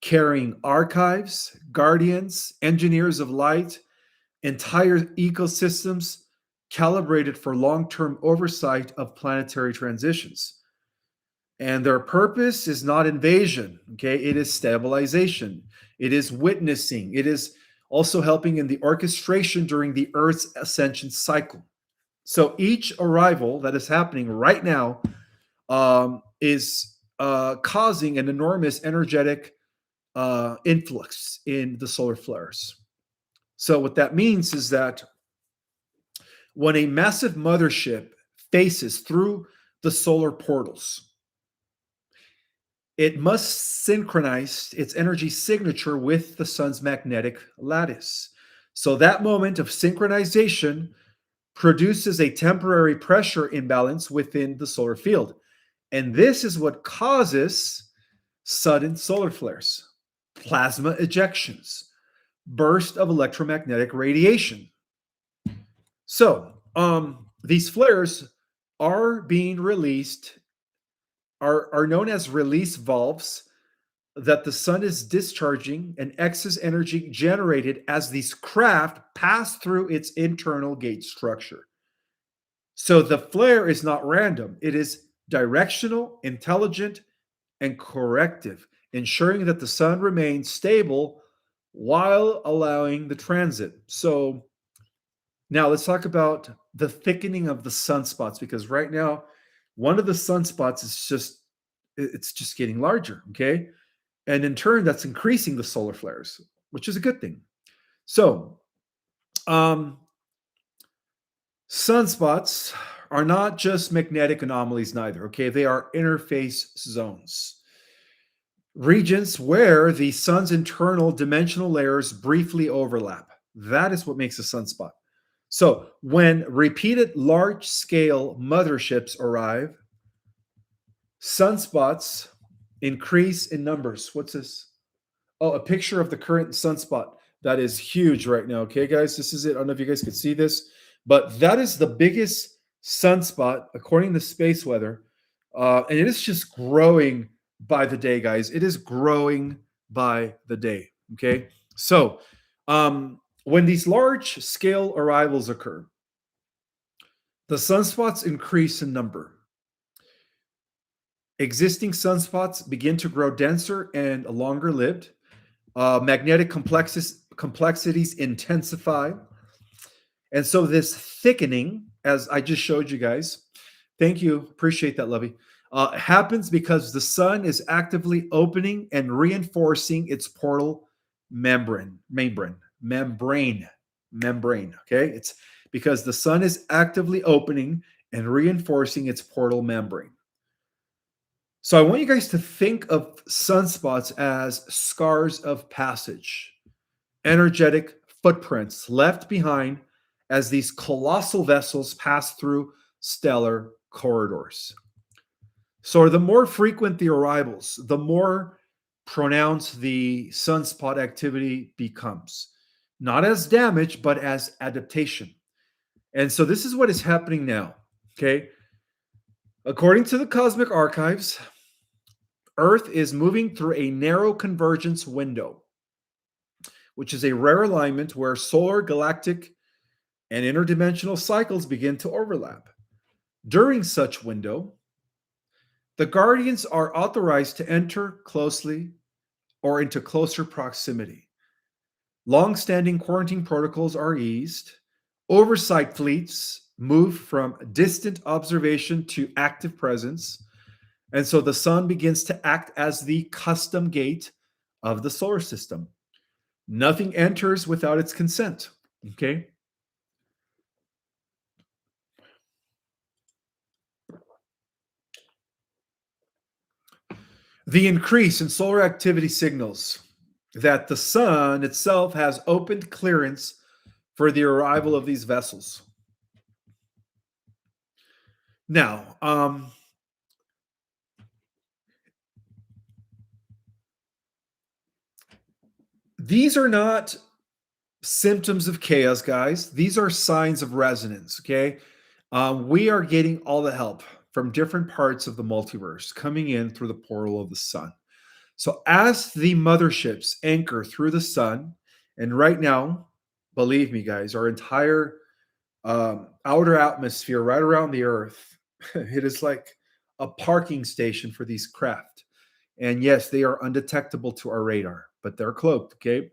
carrying archives, guardians, engineers of light, entire ecosystems calibrated for long-term oversight of planetary transitions. And their purpose is not invasion, okay? It is stabilization. It is witnessing. It is also helping in the orchestration during the Earth's ascension cycle. So each arrival that is happening right now is causing an enormous energetic influx in the solar flares. So what that means is that when a massive mothership faces through the solar portals, it must synchronize its energy signature with the sun's magnetic lattice. So that moment of synchronization produces a temporary pressure imbalance within the solar field. And this is what causes sudden solar flares, plasma ejections, burst of electromagnetic radiation. So, these flares are being released, are known as release valves that the sun is discharging and excess energy generated as these craft pass through its internal gate structure. So the flare is not random, it is directional, intelligent, and corrective, ensuring that the sun remains stable while allowing the transit. So now let's talk about the thickening of the sunspots, because right now one of the sunspots is it's just getting larger, okay? And in turn, that's increasing the solar flares, which is a good thing. So, sunspots are not just magnetic anomalies, neither, okay? They are interface zones, regions where the sun's internal dimensional layers briefly overlap. That is what makes a sunspot. So, when repeated large scale motherships arrive, sunspots increase in numbers. What's this? Oh, a picture of the current sunspot. That is huge right now. Okay, guys, this is it. I don't know if you guys can see this, but that is the biggest sunspot according to space weather. And it is just growing by the day, guys. It is growing by the day. Okay. So, when these large scale arrivals occur, the sunspots increase in number. Existing sunspots begin to grow denser and longer lived. Magnetic complexities intensify. And so this thickening, as I just showed you guys, thank you, appreciate that, Lovey, happens because the sun is actively opening and reinforcing its portal membrane. Okay, it's because the sun is actively opening and reinforcing its portal membrane. So I want you guys to think of sunspots as scars of passage, energetic footprints left behind as these colossal vessels pass through stellar corridors. So the more frequent the arrivals, the more pronounced the sunspot activity becomes, not as damage, but as adaptation. And so this is what is happening now, okay? According to the cosmic archives, Earth is moving through a narrow convergence window, which is a rare alignment where solar, galactic, and interdimensional cycles begin to overlap. During such window, the guardians are authorized to enter closely or into closer proximity. Long-standing quarantine protocols are eased. Oversight fleets move from distant observation to active presence. And so the sun begins to act as the custom gate of the solar system. Nothing enters without its consent. Okay. The increase in solar activity signals that the sun itself has opened clearance for the arrival of these vessels. Now, these are not symptoms of chaos, guys. These are signs of resonance, okay? We are getting all the help from different parts of the multiverse coming in through the portal of the sun. So, as the motherships anchor through the sun, and right now, believe me, guys, our entire outer atmosphere right around the Earth, it is like a parking station for these craft. And yes, they are undetectable to our radar, but they're cloaked, okay?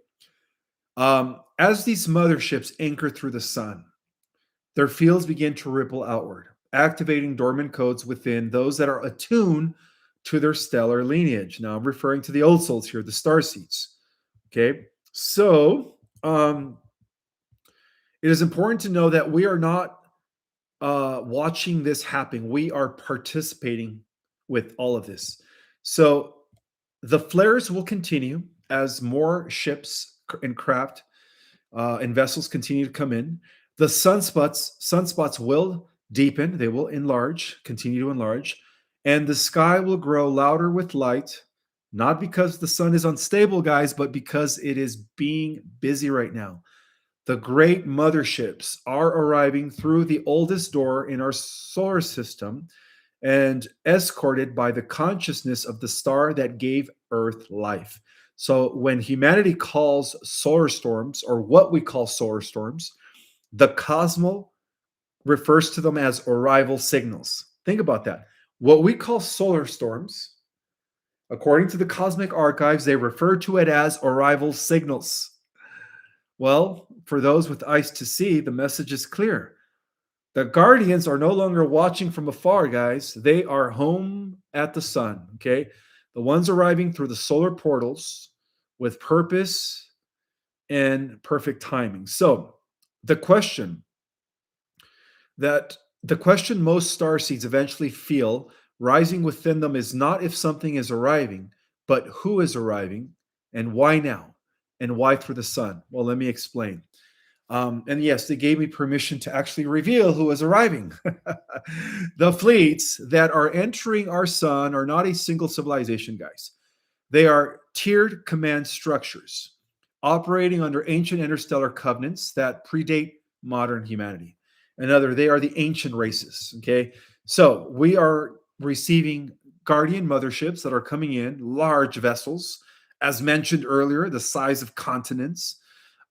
As these motherships anchor through the sun, their fields begin to ripple outward, activating dormant codes within those that are attuned to their stellar lineage. Now, I'm referring to the old souls here, the star seeds. Okay, so it is important to know that we are not watching this happen. We are participating with all of this. So the flares will continue as more ships and craft and vessels continue to come in. The sunspots will deepen, they will enlarge, continue to enlarge, and the sky will grow louder with light, not because the sun is unstable, guys, but because it is being busy right now. The great motherships are arriving through the oldest door in our solar system and escorted by the consciousness of the star that gave Earth life. So when humanity calls solar storms, or what we call solar storms, the cosmos refers to them as arrival signals. Think about that. What we call solar storms, according to the cosmic archives, they refer to it as arrival signals. Well, for those with eyes to see, the message is clear. The guardians are no longer watching from afar, guys. They are home at the sun, okay? The ones arriving through the solar portals with purpose and perfect timing. So, the question most star seeds eventually feel rising within them is not if something is arriving, but who is arriving and why now and why through the sun. Well, let me explain. And yes, they gave me permission to actually reveal who is arriving. The fleets that are entering our sun are not a single civilization, guys. They are tiered command structures operating under ancient interstellar covenants that predate modern humanity. Another, they are the ancient races. Okay. So we are receiving guardian motherships that are coming in, large vessels, as mentioned earlier, the size of continents.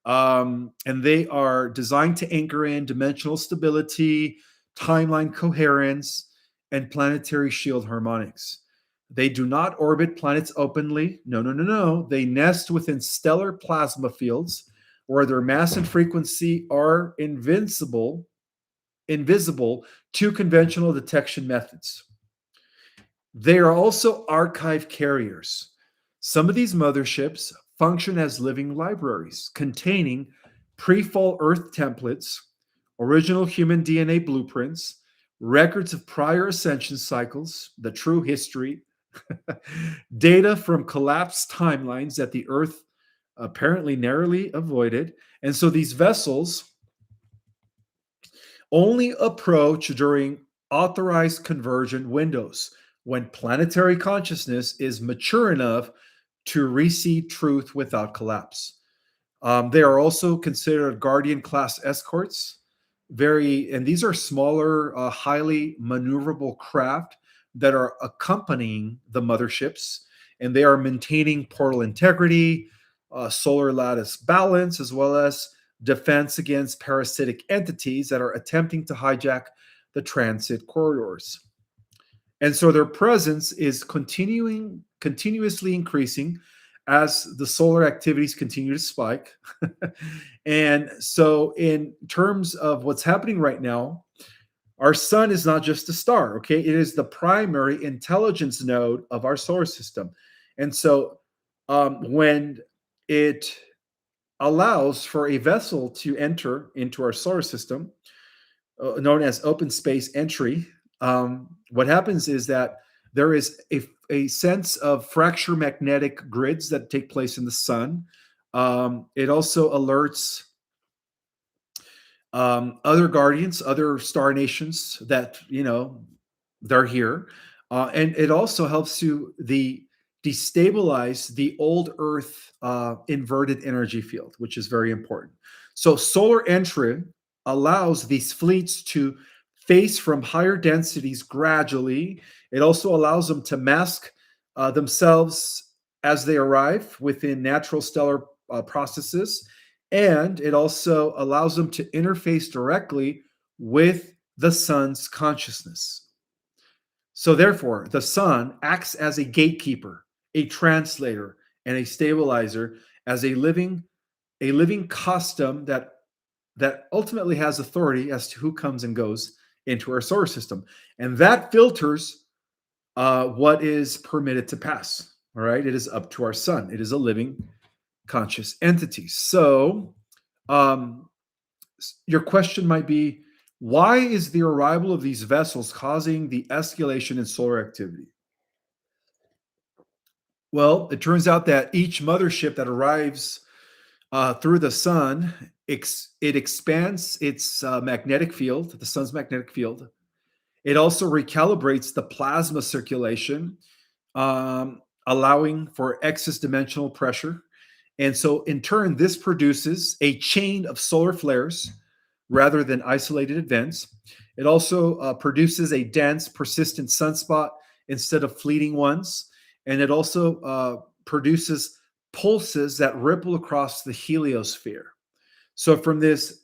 And they are designed to anchor in dimensional stability, timeline coherence, and planetary shield harmonics. They do not orbit planets openly. No, no, no, no. They nest within stellar plasma fields where their mass and frequency are invisible to conventional detection methods. They are also archive carriers. Some of these motherships function as living libraries containing pre-fall Earth templates, original human DNA blueprints, records of prior ascension cycles, the true history, data from collapsed timelines that the Earth apparently narrowly avoided. And so these vessels only approach during authorized conversion windows when planetary consciousness is mature enough to receive truth without collapse. They are also considered guardian class escorts. And these are smaller, highly maneuverable craft that are accompanying the motherships, and they are maintaining portal integrity, solar lattice balance, as well as defense against parasitic entities that are attempting to hijack the transit corridors. And so their presence is continuously increasing as the solar activities continue to spike. And so, in terms of what's happening right now, our sun is not just a star, okay? It is the primary intelligence node of our solar system. And so, when it allows for a vessel to enter into our solar system, known as open space entry, what happens is that there is a sense of fracture magnetic grids that take place in the sun. It also alerts other guardians, other star nations that they're here, and it also helps to destabilize the old Earth inverted energy field, which is very important. So solar entry allows these fleets to face from higher densities gradually. It also allows them to mask themselves as they arrive within natural stellar processes, and it also allows them to interface directly with the sun's consciousness. So, therefore, the sun acts as a gatekeeper, a translator, and a stabilizer, as a living custom that ultimately has authority as to who comes and goes into our solar system, and that filters what is permitted to pass. All right, it is up to our sun. It is a living conscious entity. So, um, your question might be, why is the arrival of these vessels causing the escalation in solar activity? Well, it turns out that each mothership that arrives through the sun, it expands its magnetic field, the sun's magnetic field. It also recalibrates the plasma circulation, allowing for excess dimensional pressure. And so, in turn, this produces a chain of solar flares rather than isolated events. It also produces a dense, persistent sunspot instead of fleeting ones. And it also produces pulses that ripple across the heliosphere. So, from this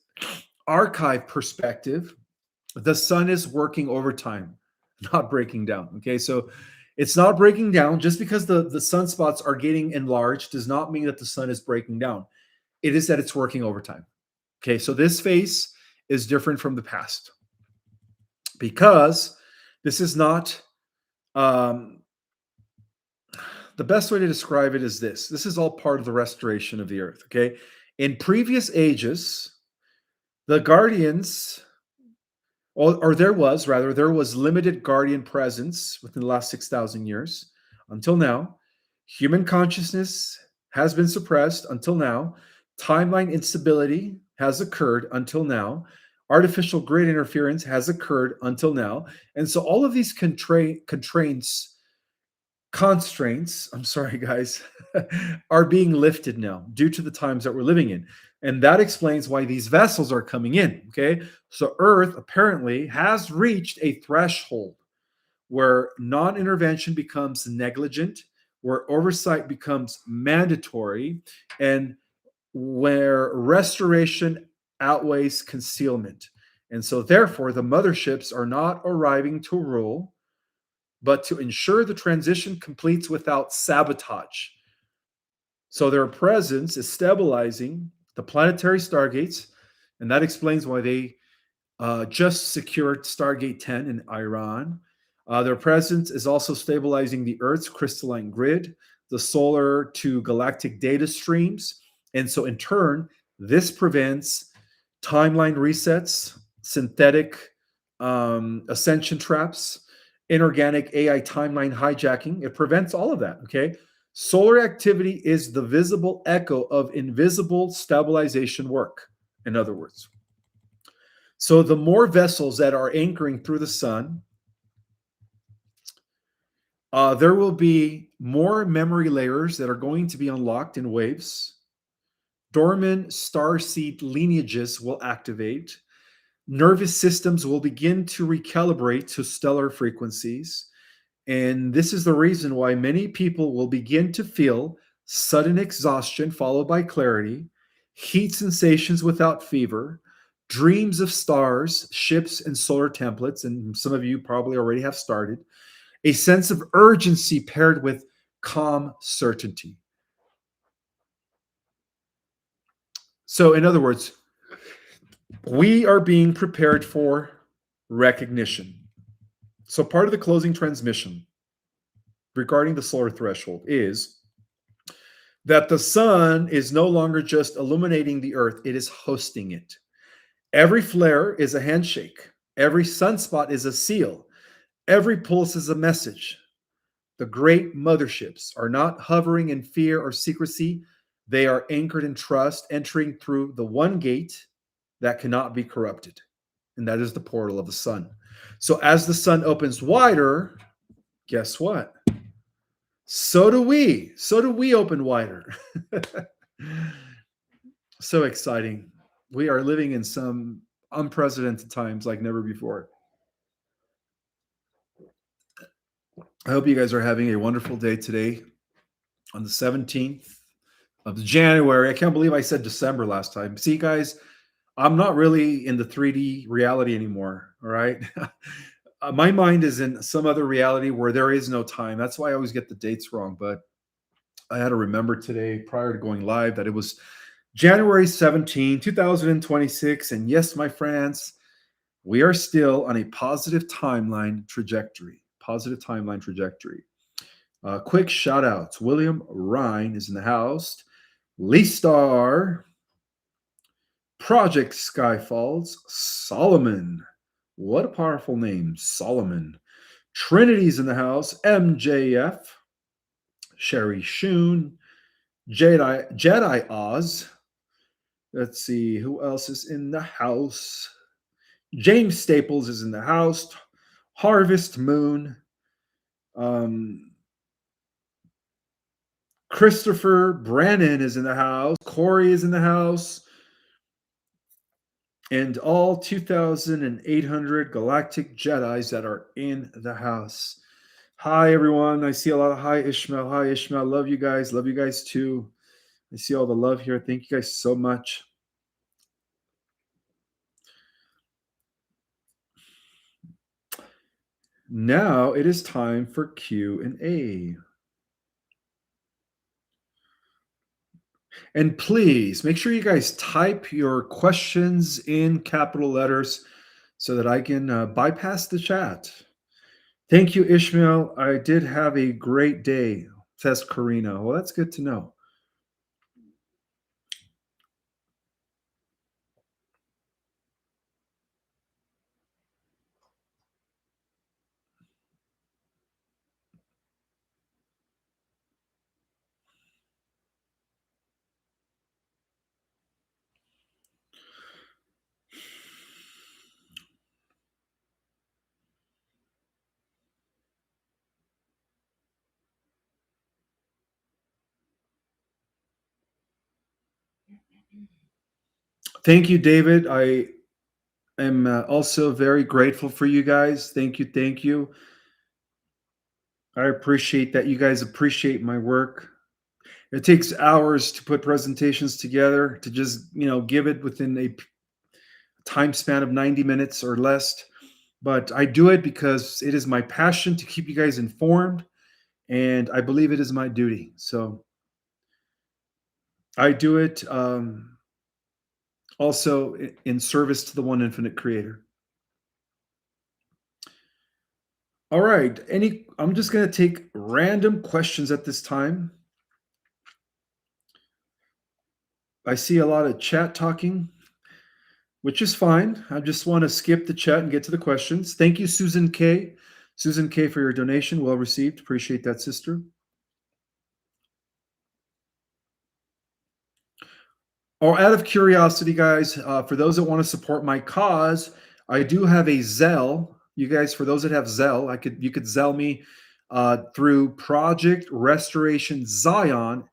archive perspective, the sun is working overtime, not breaking down. Okay, so it's not breaking down. Just because the sunspots are getting enlarged does not mean that the sun is breaking down. It is that it's working overtime. Okay, so this phase is different from the past because this is not, um, the best way to describe it is this is all part of the restoration of the earth. Okay, in previous ages, the guardians, or there was limited guardian presence within the last 6,000 years until now. Human consciousness has been suppressed until now. Timeline instability has occurred until now. Artificial grid interference has occurred until now. And so all of these constraints, I'm sorry, guys, are being lifted now due to the times that we're living in. And that explains why these vessels are coming in. Okay. So Earth apparently has reached a threshold where non intervention becomes negligent, where oversight becomes mandatory, and where restoration outweighs concealment. And so, therefore, the motherships are not arriving to rule, but to ensure the transition completes without sabotage. So their presence is stabilizing the planetary stargates, and that explains why they just secured Stargate 10 in Iran. Their presence is also stabilizing the Earth's crystalline grid, the solar to galactic data streams. And so, in turn, this prevents timeline resets, synthetic ascension traps, inorganic AI timeline hijacking. It prevents all of that. Okay. Solar activity is the visible echo of invisible stabilization work, in other words. So the more vessels that are anchoring through the sun, there will be more memory layers that are going to be unlocked in waves. Dormant starseed lineages will activate. Nervous systems will begin to recalibrate to stellar frequencies. And this is the reason why many people will begin to feel sudden exhaustion followed by clarity, heat sensations without fever, dreams of stars, ships, and solar templates. And some of you probably already have started. A sense of urgency paired with calm certainty. So, in other words, we are being prepared for recognition. So, part of the closing transmission regarding the solar threshold is that the sun is no longer just illuminating the earth, it is hosting it. Every flare is a handshake, every sunspot is a seal, every pulse is a message. The great motherships are not hovering in fear or secrecy, they are anchored in trust, entering through the one gate that cannot be corrupted, and that is the portal of the sun. So, as the sun opens wider, guess what? So do we. So do we open wider. So exciting. We are living in some unprecedented times like never before. I hope you guys are having a wonderful day today on the 17th of January. I can't believe I said December last time. See, guys, I'm not really in the 3D reality anymore. All right. My mind is in some other reality where there is no time. That's why I always get the dates wrong. But I had to remember today prior to going live that it was January 17, 2026. And yes, my friends, we are still on a positive timeline trajectory. Positive timeline trajectory. Quick shout outs. William Ryan is in the house. Lee Star, Project Skyfalls, Solomon. What a powerful name, Solomon. Trinity's in the house. MJF, Sherry Shoon, Jedi Oz. Let's see who else is in the house. James Staples is in the house. Harvest Moon. Christopher Brannon is in the house. Corey is in the house. And all 2,800 galactic Jedis that are in the house. Hi, everyone. I see a lot of hi, Ishmael. Hi, Ishmael. Love you guys. Love you guys too. I see all the love here. Thank you guys so much. Now it is time for Q&A. And please make sure you guys type your questions in capital letters so that I can bypass the chat. Thank you, Ishmael. I did have a great day, says Karina. Well, that's good to know. Thank you, David. I am also very grateful for you guys. Thank you. Thank you. I appreciate that you guys appreciate my work. It takes hours to put presentations together to just, give it within a time span of 90 minutes or less. But I do it because it is my passion to keep you guys informed, and I believe it is my duty. So I do it also in service to the one infinite creator. All right. I'm just going to take random questions at this time. I see a lot of chat talking, which is fine. I just want to skip the chat and get to the questions. Thank you, Susan K. Susan K, for your donation. Well received. Appreciate that, sister. Or out of curiosity, guys, for those that want to support my cause, I do have a Zelle. You guys, for those that have Zelle, you could Zelle me through Project Restoration Zion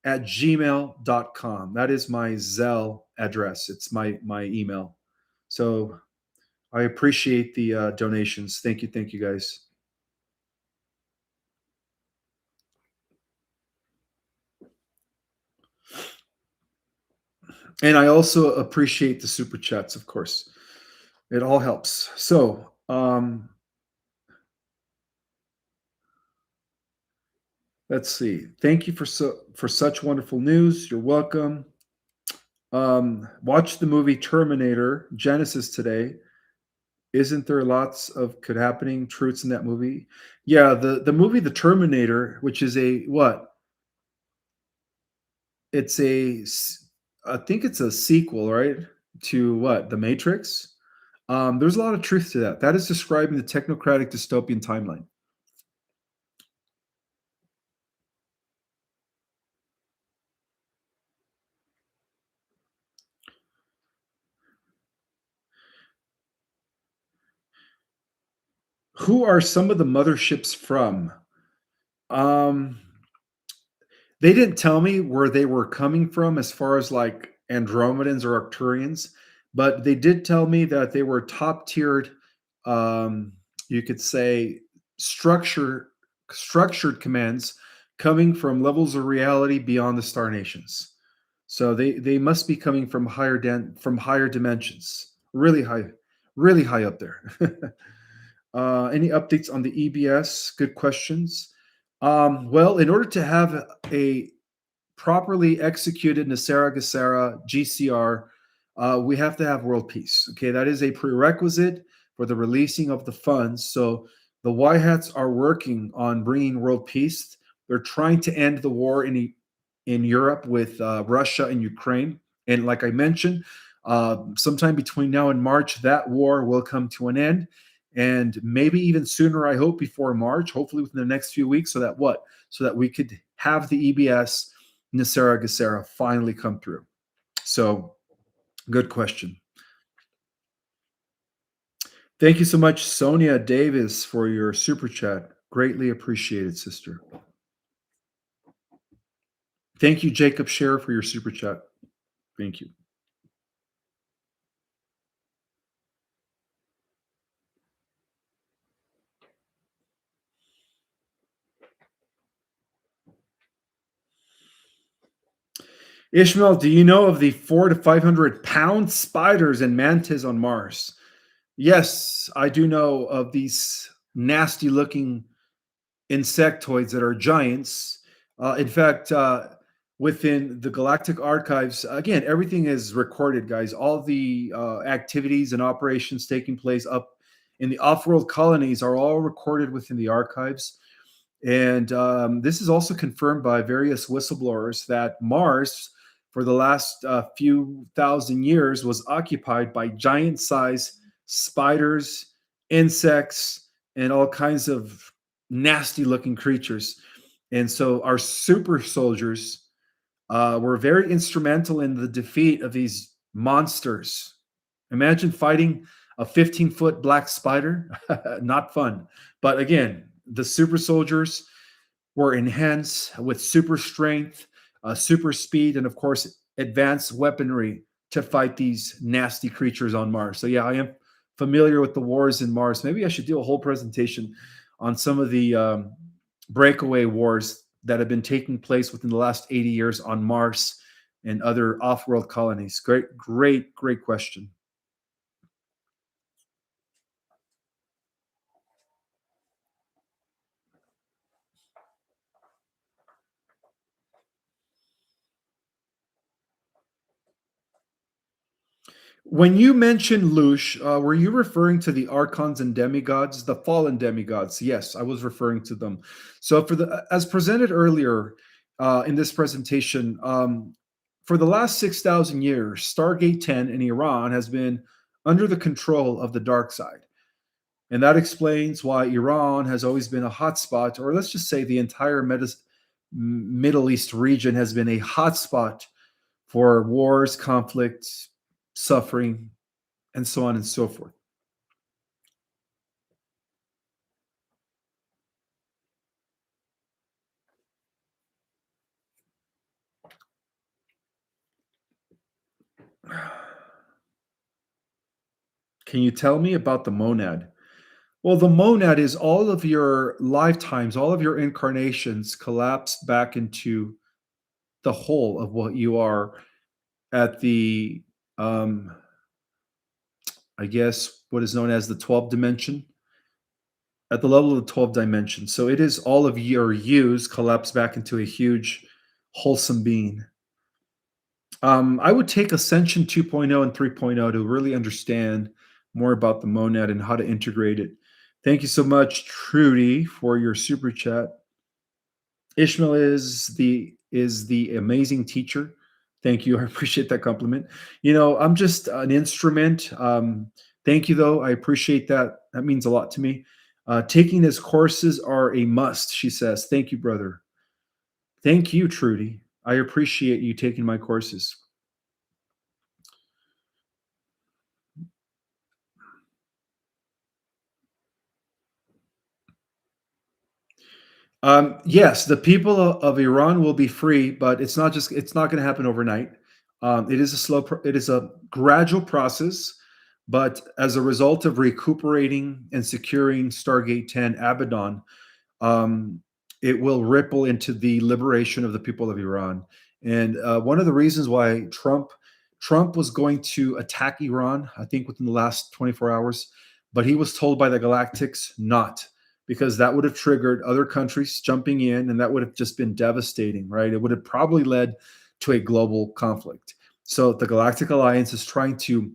at gmail.com. That is my Zelle address. It's my email. So I appreciate the donations. Thank you, guys. And I also appreciate the super chats, of course. It all helps. So, let's see. Thank you for such wonderful news. You're welcome. Watch the movie Terminator Genesis today. Isn't there lots of could happening truths in that movie? Yeah, the movie The Terminator, which is a what? It's I think it's a sequel, right? To what? The Matrix. There's a lot of truth to that. That is describing the technocratic dystopian timeline. Who are some of the motherships from? Um, they didn't tell me where they were coming from as far as like Andromedans or Arcturians, but they did tell me that they were top tiered, um, you could say, structure structured commands coming from levels of reality beyond the star nations. So they must be coming from from higher dimensions, really high up there. Any updates on the EBS? Good questions. Well, in order to have a properly executed Nasera Gesera GCR, we have to have world peace. Okay, that is a prerequisite for the releasing of the funds. So the White Hats are working on bringing world peace. They're trying to end the war in Europe with Russia and Ukraine. And like I mentioned, sometime between now and March, that war will come to an end. And maybe even sooner, I hope, before March, hopefully within the next few weeks, so that what? So that we could have the EBS Nasera Gesera finally come through. So, good question. Thank you so much, Sonia Davis, for your super chat. Greatly appreciated, sister. Thank you, Jacob Scher, for your super chat. Thank you. Ishmael, do you know of the 400 to 500 pound spiders and mantis on Mars? Yes, I do know of these nasty looking insectoids that are giants. In fact, within the Galactic Archives, again, everything is recorded, guys. All the activities and operations taking place up in the off world colonies are all recorded within the archives. And this is also confirmed by various whistleblowers that Mars, for the last few thousand years, was occupied by giant size spiders, insects, and all kinds of nasty looking creatures. And so our super soldiers were very instrumental in the defeat of these monsters. Imagine fighting a 15-foot black spider. Not fun. But again, the super soldiers were enhanced with super strength, super speed, and of course, advanced weaponry to fight these nasty creatures on Mars. So, yeah, I am familiar with the wars in Mars. Maybe I should do a whole presentation on some of the breakaway wars that have been taking place within the last 80 years on Mars and other off world colonies. Great question. When you mentioned Lush, were you referring to the archons and demigods, the fallen demigods? Yes, I was referring to them. So, for the as presented earlier in this presentation, for the last 6,000 years, Stargate 10 in Iran has been under the control of the dark side, and that explains why Iran has always been a hotspot, or let's just say the entire Middle East region has been a hotspot for wars, conflicts, suffering, and so on and so forth. Can you tell me about the monad? Well, the monad is all of your lifetimes, all of your incarnations collapsed back into the whole of what you are. at the um, I guess what is known as the 12th dimension, at the level of the 12th dimension. So it is all of your yous collapsed back into a huge wholesome being. I would take Ascension 2.0 and 3.0 to really understand more about the monad and how to integrate it. Thank you so much, Trudy, for your super chat. Ishmael is the amazing teacher. Thank you. I appreciate that compliment. I'm just an instrument. Thank you, though. I appreciate that. That means a lot to me. Taking his courses are a must, she says. Thank you, brother. Thank you, Trudy. I appreciate you taking my courses. Yes, the people of Iran will be free, but it's not going to happen overnight. It is a gradual process, but as a result of recuperating and securing Stargate 10 Abaddon, um, it will ripple into the liberation of the people of Iran. And one of the reasons why Trump was going to attack Iran, I think within the last 24 hours, but he was told by the Galactics not, because that would have triggered other countries jumping in, and that would have just been devastating, right? It would have probably led to a global conflict. So the Galactic Alliance is trying to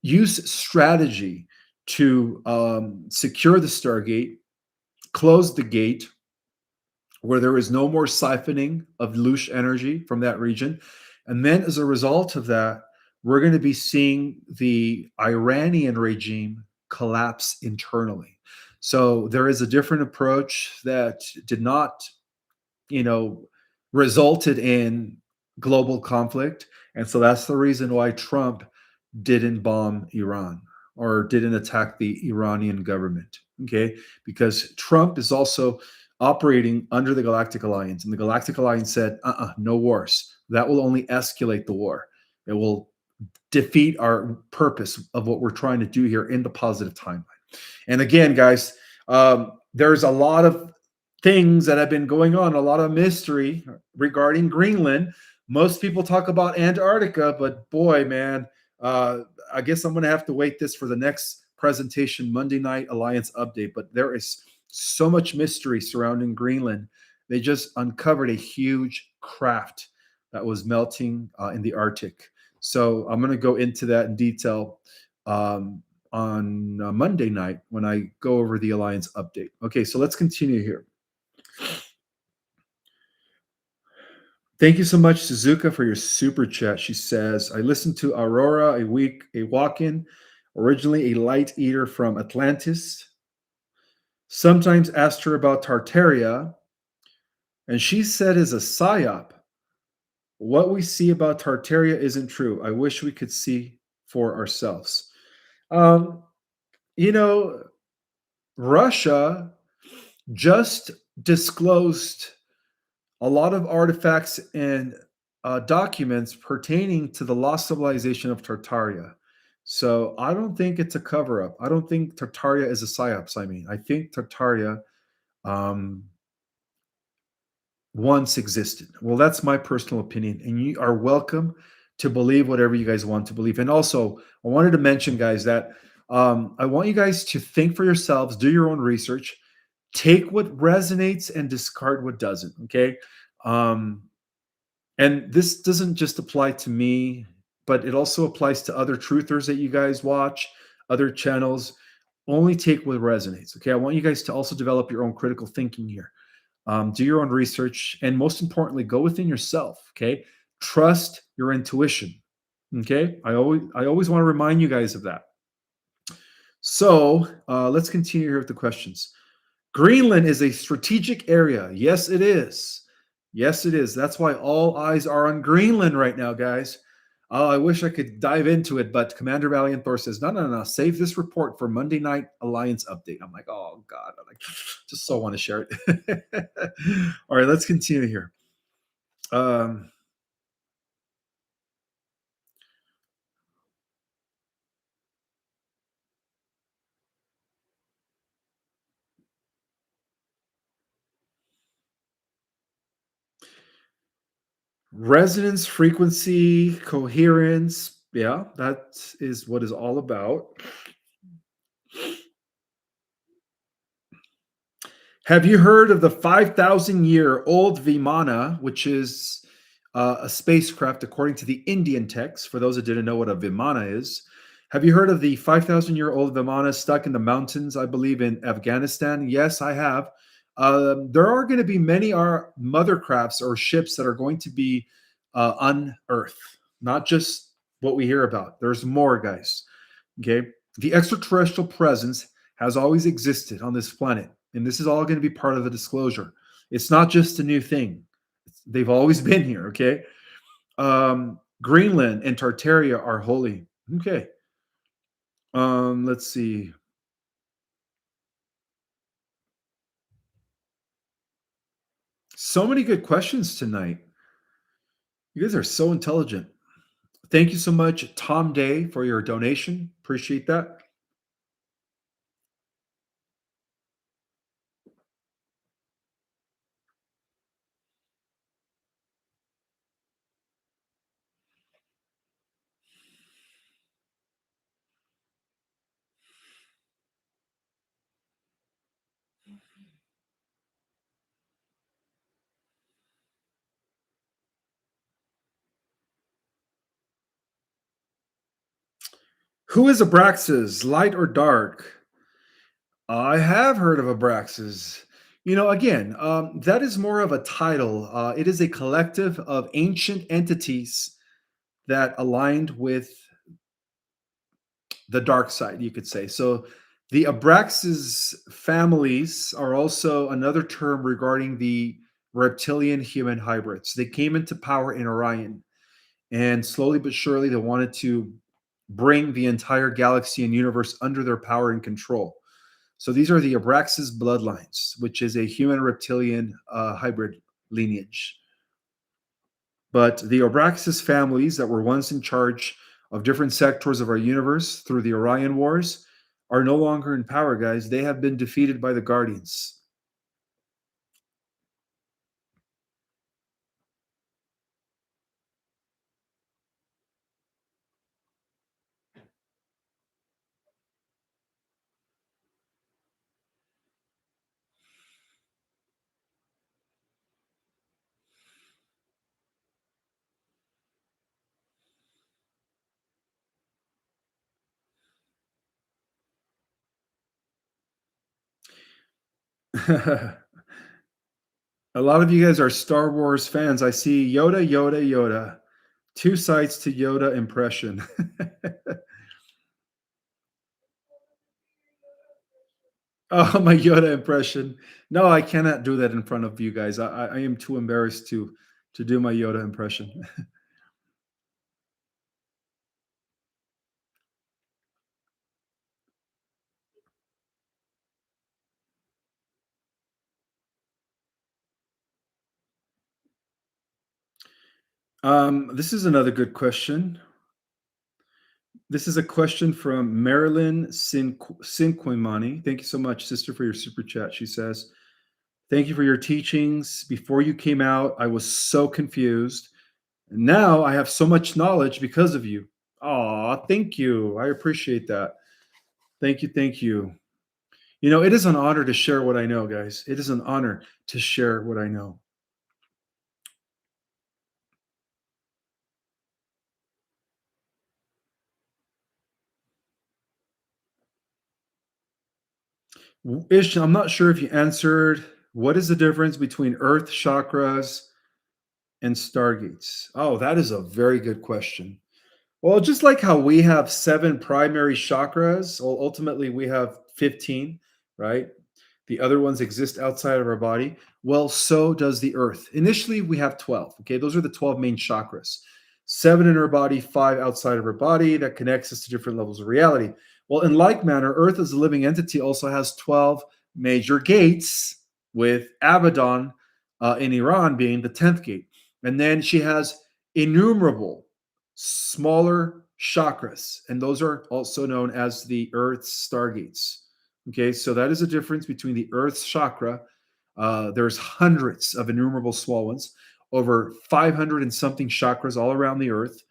use strategy to secure the Stargate, close the gate where there is no more siphoning of loose energy from that region. And then as a result of that, we're going to be seeing the Iranian regime collapse internally. So there is a different approach that did not, you know, resulted in global conflict. And so that's the reason why Trump didn't bomb Iran or didn't attack the Iranian government. Okay. Because Trump is also operating under the Galactic Alliance. And the Galactic Alliance said, no wars. That will only escalate the war. It will defeat our purpose of what we're trying to do here in the positive timeline. And again, guys, there's a lot of things that have been going on, a lot of mystery regarding Greenland. Most people talk about Antarctica, but boy, man, uh, I guess I'm going to have to wait this for the next presentation, Monday Night Alliance update. But there is so much mystery surrounding Greenland. They just uncovered a huge craft that was melting in the Arctic. So I'm going to go into that in detail on Monday night when I go over the Alliance update. Okay, so let's continue here. Thank you so much, Suzuka, for your super chat. She says, I listened to Aurora a walk-in, originally a light eater from Atlantis. Sometimes asked her about Tartaria, and she said is a psyop. What we see about Tartaria isn't true. I wish we could see for ourselves. Um, you know, Russia just disclosed a lot of artifacts and documents pertaining to the lost civilization of Tartaria. So I don't think it's a cover up. I don't think Tartaria is a psyops. I think Tartaria um, once existed. Well, that's my personal opinion, and you are welcome to believe whatever you guys want to believe. And also, I wanted to mention, guys, that I want you guys to think for yourselves, do your own research, take what resonates and discard what doesn't. Okay. Um, and this doesn't just apply to me, but it also applies to other truthers that you guys watch, other channels. Only take what resonates. Okay. I want you guys to also develop your own critical thinking here. Do your own research, and most importantly, go within yourself. Okay. Trust your intuition. Okay. I always want to remind you guys of that. So let's continue here with the questions. Greenland is a strategic area. Yes, it is. Yes, it is. That's why all eyes are on Greenland right now, guys. Oh, I wish I could dive into it, but Commander Valiant Thor says, no, no, no, save this report for Monday Night Alliance update. I'm like, oh, God. I just so want to share it. All right, let's continue here. Um, Resonance, frequency, coherence. Yeah, that is what is all about. Have you heard of the 5,000-year-old Vimana, which is a spacecraft according to the Indian text? For those that didn't know what a Vimana is, have you heard of the 5,000-year-old Vimana stuck in the mountains, I believe, in Afghanistan? Yes, I have. There are going to be many mother crafts or ships that are going to be unearthed, not just what we hear about. There's more, guys. Okay. The extraterrestrial presence has always existed on this planet. And this is all going to be part of the disclosure. It's not just a new thing, they've always been here. Okay. Greenland and Tartaria are holy. Okay. Let's see. So many good questions tonight. You guys are so intelligent. Thank you so much, Tom Day, for your donation. Appreciate that. Who is Abraxas, light or dark? I have heard of Abraxas. Again, that is more of a title. It is a collective of ancient entities that aligned with the dark side, you could say. So the Abraxas families are also another term regarding the reptilian human hybrids. They came into power in Orion, and slowly but surely they wanted to bring the entire galaxy and universe under their power and control. So these are the Abraxas bloodlines, which is a human reptilian hybrid lineage. But the Abraxas families that were once in charge of different sectors of our universe through the Orion Wars are no longer in power, guys. They have been defeated by the Guardians. A lot of you guys are Star Wars fans. I see Yoda, Yoda, Yoda. Two sides to Yoda impression. Oh, my Yoda impression. No, I cannot do that in front of you guys. I am too embarrassed to do my Yoda impression. This is another good question. This is a question from Marilyn Sinquimani. Thank you so much, sister, for your super chat. She says, "Thank you for your teachings. Before you came out, I was so confused. And now I have so much knowledge because of you." Aw, thank you. I appreciate that. Thank you. Thank you. It is an honor to share what I know, guys. It is an honor to share what I know. Ish, I'm not sure if you answered. What is the difference between earth chakras and stargates? Oh, that is a very good question. Well, just like how we have seven primary chakras, well, ultimately we have 15, right? The other ones exist outside of our body. Well, so does the earth. Initially, we have 12. Okay, those are the 12 main chakras. Seven in our body, five outside of our body. That connects us to different levels of reality. Well, in like manner, earth as a living entity also has 12 major gates, with Abaddon in Iran being the 10th gate. And then she has innumerable smaller chakras, and those are also known as the earth's stargates. Okay, so that is a difference between the earth's chakra. There's hundreds of innumerable small ones. over 500 and something chakras all around the earth.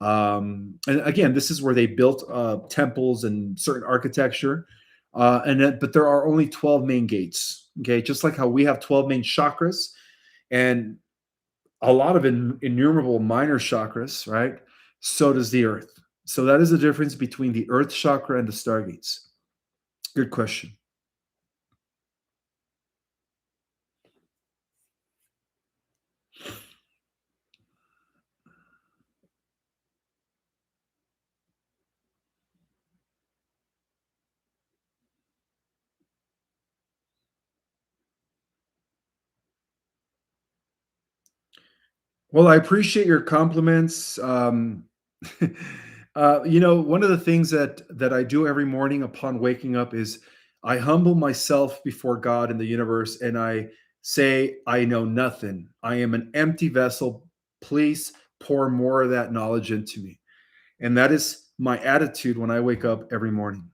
And again, this is where they built temples and certain architecture. But there are only 12 main gates. Okay, just like how we have 12 main chakras and a lot of innumerable minor chakras, right? So does the earth. So that is the difference between the earth chakra and the stargates. Good question. Well, I appreciate your compliments. One of the things that I do every morning upon waking up is I humble myself before God and the universe, and I say, I know nothing. I am an empty vessel. Please pour more of that knowledge into me. And that is my attitude when I wake up every morning,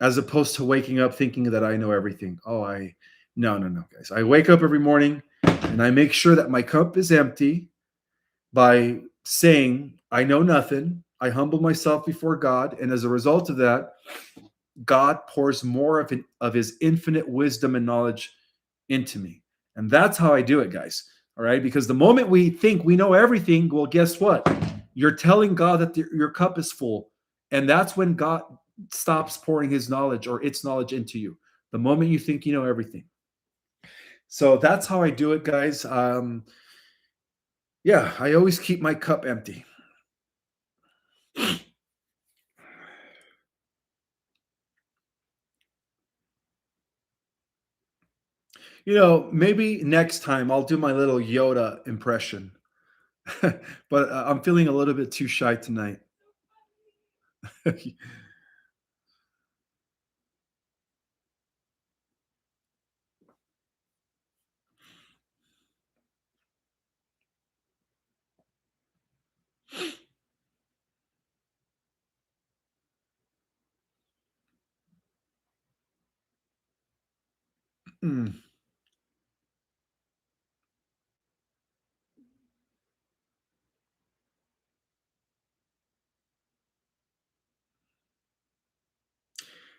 as opposed to waking up thinking that I know everything. No, no, no, guys. I wake up every morning and I make sure that my cup is empty by saying, I know nothing. I humble myself before God. And as a result of that, God pours more of his infinite wisdom and knowledge into me. And that's how I do it, guys. All right. Because the moment we think we know everything, well, guess what? You're telling God that your cup is full. And that's when God stops pouring his knowledge or its knowledge into you. The moment you think you know everything. So that's how I do it, guys. Yeah, I always keep my cup empty. Maybe next time I'll do my little Yoda impression. But I'm feeling a little bit too shy tonight. Hmm.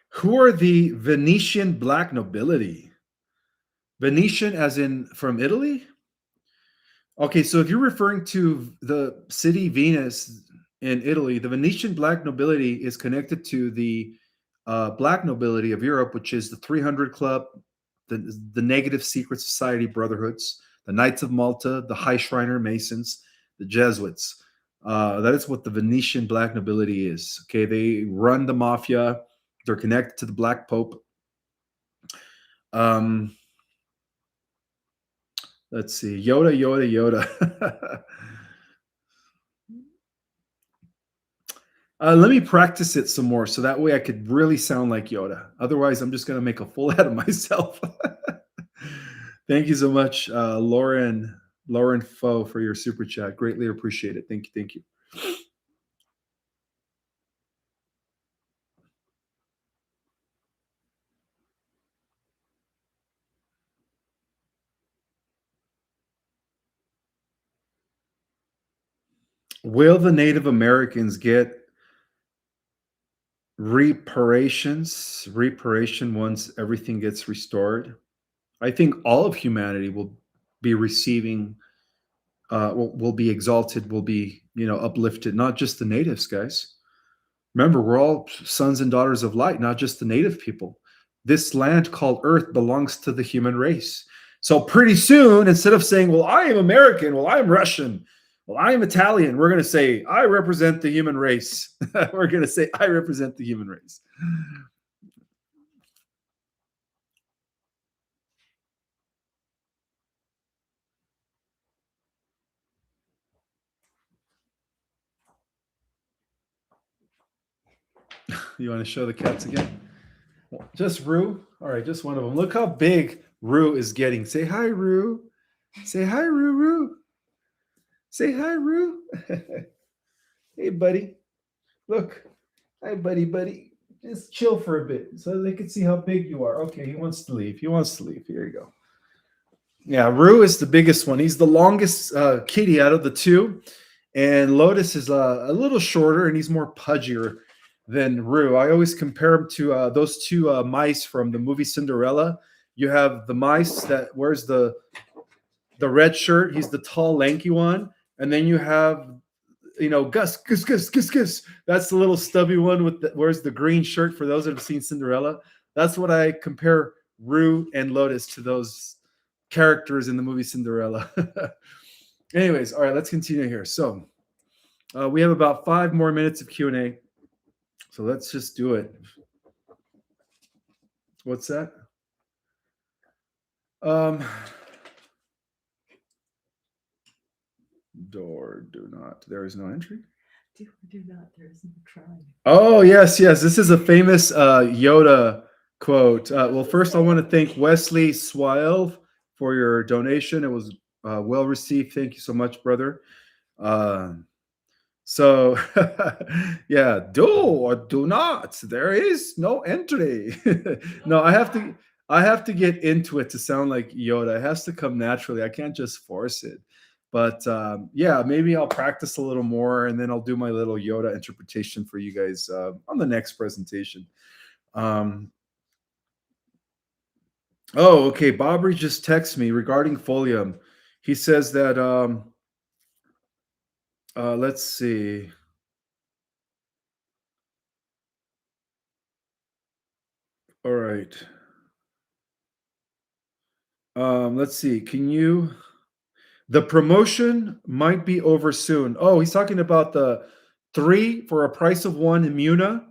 Who are the Venetian black nobility? Venetian as in from Italy? Okay, so if you're referring to the city Venus in Italy, the Venetian black nobility is connected to the black nobility of Europe, which is the 300 Club, the Negative Secret Society Brotherhoods, the Knights of Malta, the High Shriner Masons, the Jesuits. That is what the Venetian black nobility is. Okay, they run the mafia. They're connected to the Black Pope. Um, let's see, Yoda, Yoda, Yoda. Let me practice it some more so that way I could really sound like Yoda. Otherwise, I'm just going to make a fool out of myself. Thank you so much, Lauren Foe, for your super chat. Greatly appreciate it. Thank you. Thank you. Will the Native Americans get reparation once everything gets restored? I think all of humanity will be receiving, will be exalted, will be, uplifted, not just the natives, guys. Remember, we're all sons and daughters of light, not just the native people. This land called Earth belongs to the human race. So pretty soon, instead of saying, well, I am American, well, I'm Russian, well, I am Italian, we're going to say, I represent the human race. We're going to say, I represent the human race. You want to show the cats again? Just Rue? All right, just one of them. Look how big Rue is getting. Say hi, Rue. Say hi, Rue, Rue. Say hi, Rue. Hey, buddy. Look. Hi, buddy, buddy. Just chill for a bit so they can see how big you are. Okay, he wants to leave. He wants to leave. Here you go. Yeah, Rue is the biggest one. He's the longest kitty out of the two, and Lotus is a little shorter and he's more pudgier than Rue. I always compare him to those two mice from the movie Cinderella. You have the mice that wears the red shirt. He's the tall, lanky one, and then you have Gus, Gus, Gus, Gus, Gus. That's the little stubby one with wears the green shirt. For those that have seen Cinderella, that's what I compare Rue and Lotus to those characters in the movie Cinderella. Anyways, all right, let's continue here. So we have about 5 more minutes of Q&A. So let's just do it. What's that? Um, door, do not. There is no entry. Do not. There is no try. Oh, yes, yes. This is a famous Yoda quote. Well, first, I want to thank Wesley Swile for your donation. It was well received. Thank you so much, brother. Uh, so, yeah, do or do not. There is no entry. No, I have to get into it to sound like Yoda. It has to come naturally. I can't just force it. But yeah, maybe I'll practice a little more and then I'll do my little Yoda interpretation for you guys on the next presentation. Um, oh, okay. Bobry just texted me regarding folium. He says that, let's see. All right. Let's see. Can you? The promotion might be over soon. Oh, he's talking about the 3 for a price of 1 Immuna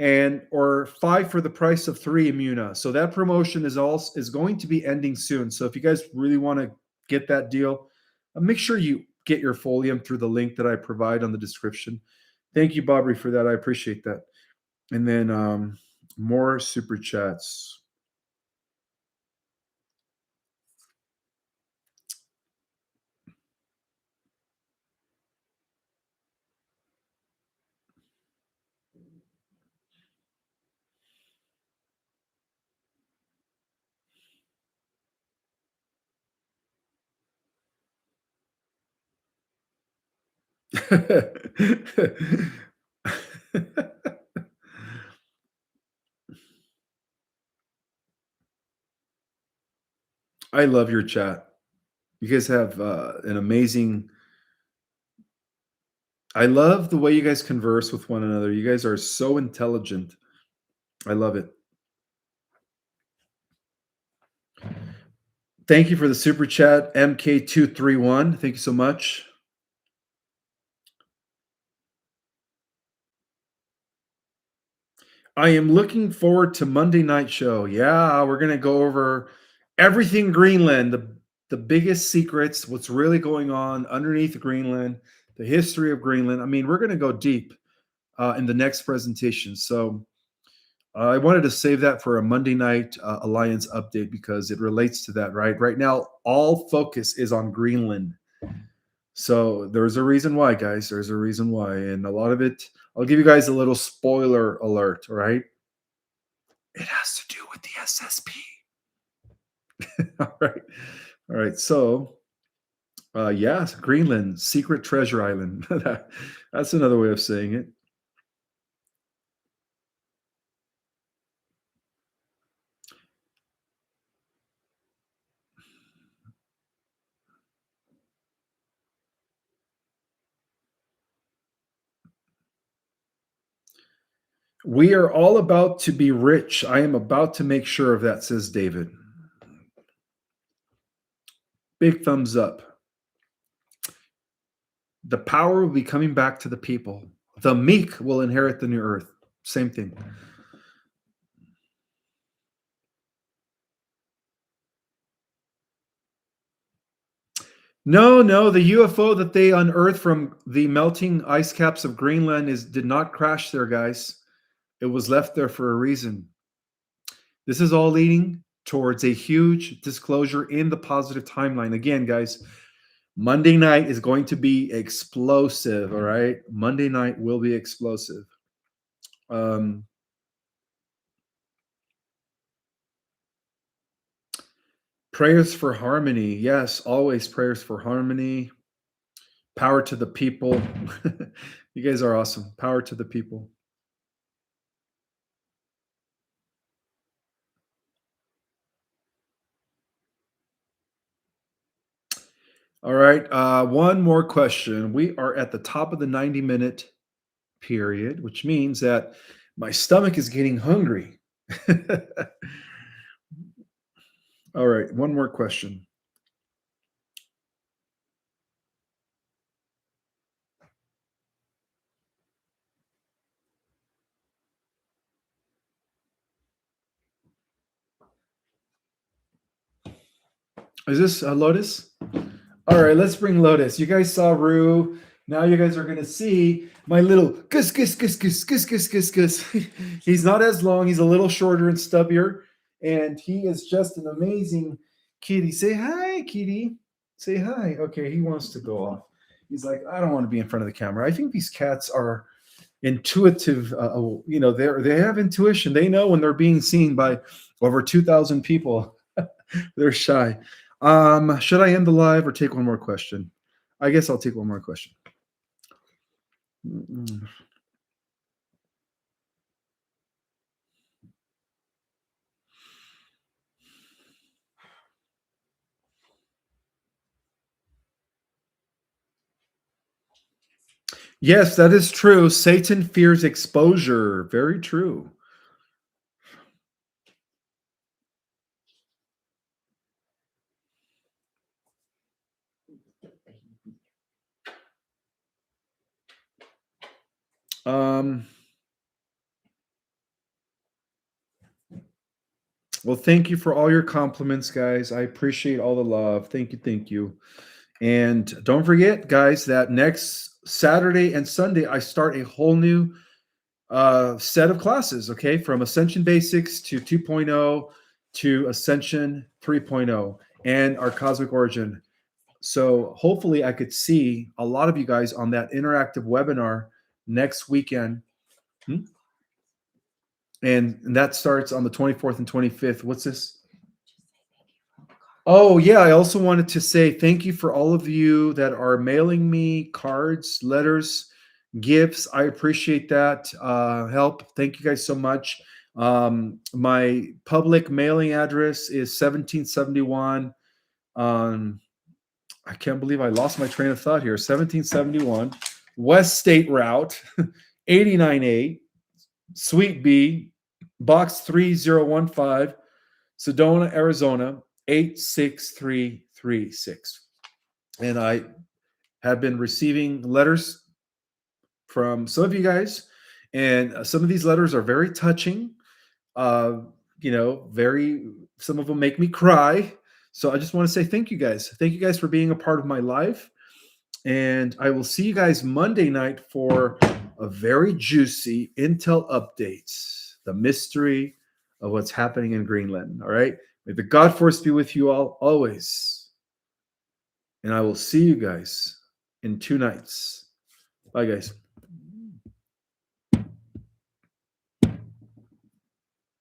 and or 5 for the price of 3 Immuna. So that promotion is going to be ending soon. So if you guys really want to get that deal, make sure you get your folium through the link that I provide on the description. Thank you, Bobby, for that. I appreciate that. And then more super chats. I love your chat. You guys have an amazing. I love the way you guys converse with one another. You guys are so intelligent. I love it. Thank you for the super chat, MK231. Thank you so much. I am looking forward to Monday night show. Yeah, we're gonna go over everything Greenland, the biggest secrets, what's really going on underneath Greenland, the history of Greenland. I mean, we're gonna go deep in the next presentation. So I wanted to save that for a Monday night Alliance update because it relates to that, right? Right now, all focus is on Greenland. So there's a reason why, guys. There's a reason why. And a lot of it, I'll give you guys a little spoiler alert, all right? It has to do with the SSP. All right. All right. So, yeah, Greenland, secret treasure island. That's another way of saying it. We are all about to be rich. I am about to make sure of that, says David. Big thumbs up. The power will be coming back to the people. The meek will inherit the new earth. Same thing. No, no, the UFO that they unearthed from the melting ice caps of Greenland did not crash there, guys. It was left there for a reason. This is all leading towards a huge disclosure in the positive timeline. Again, guys, Monday night is going to be explosive, all right? Monday night will be explosive. Um, Prayers for harmony. Yes, always prayers for harmony. Power to the people. You guys are awesome. Power to the people. All right. One more question. We are at the top of the 90-minute period, which means that my stomach is getting hungry. All right. One more question. Is this Lotus? All right, let's bring Lotus. You guys saw Rue. Now you guys are gonna see my little gus gus gus gus gus gus gus gus. He's not as long. He's a little shorter and stubbier, and he is just an amazing kitty. Say hi, kitty. Say hi. Okay, he wants to go off. He's like, I don't want to be in front of the camera. I think these cats are intuitive. They have intuition. They know when they're being seen by over 2,000 people. They're shy. Should I end the live or take one more question? I guess I'll take one more question. Yes, that is true. Satan fears exposure. Very true. Um, well, thank you for all your compliments, guys. I appreciate all the love. Thank you. Thank you. And don't forget, guys, that next Saturday and Sunday, I start a whole new set of classes, okay? From Ascension Basics to 2.0 to Ascension 3.0 and our Cosmic Origin. So hopefully I could see a lot of you guys on that interactive webinar next weekend. And that starts on the 24th and 25th. What's this? Oh, yeah. I also wanted to say thank you for all of you that are mailing me cards, letters, gifts. I appreciate that help. Thank you guys so much. My public mailing address is 1771. I can't believe I lost my train of thought here. 1771 West State Route, 898, Suite B, Box 3015, Sedona, Arizona, 86336. And I have been receiving letters from some of you guys, and some of these letters are very touching. Some of them make me cry. So I just want to say thank you guys. Thank you guys for being a part of my life. And I will see you guys Monday night for a very juicy intel updates, the mystery of what's happening in Greenland. All right. May the God force be with you all always. And I will see you guys in 2 nights. Bye, guys.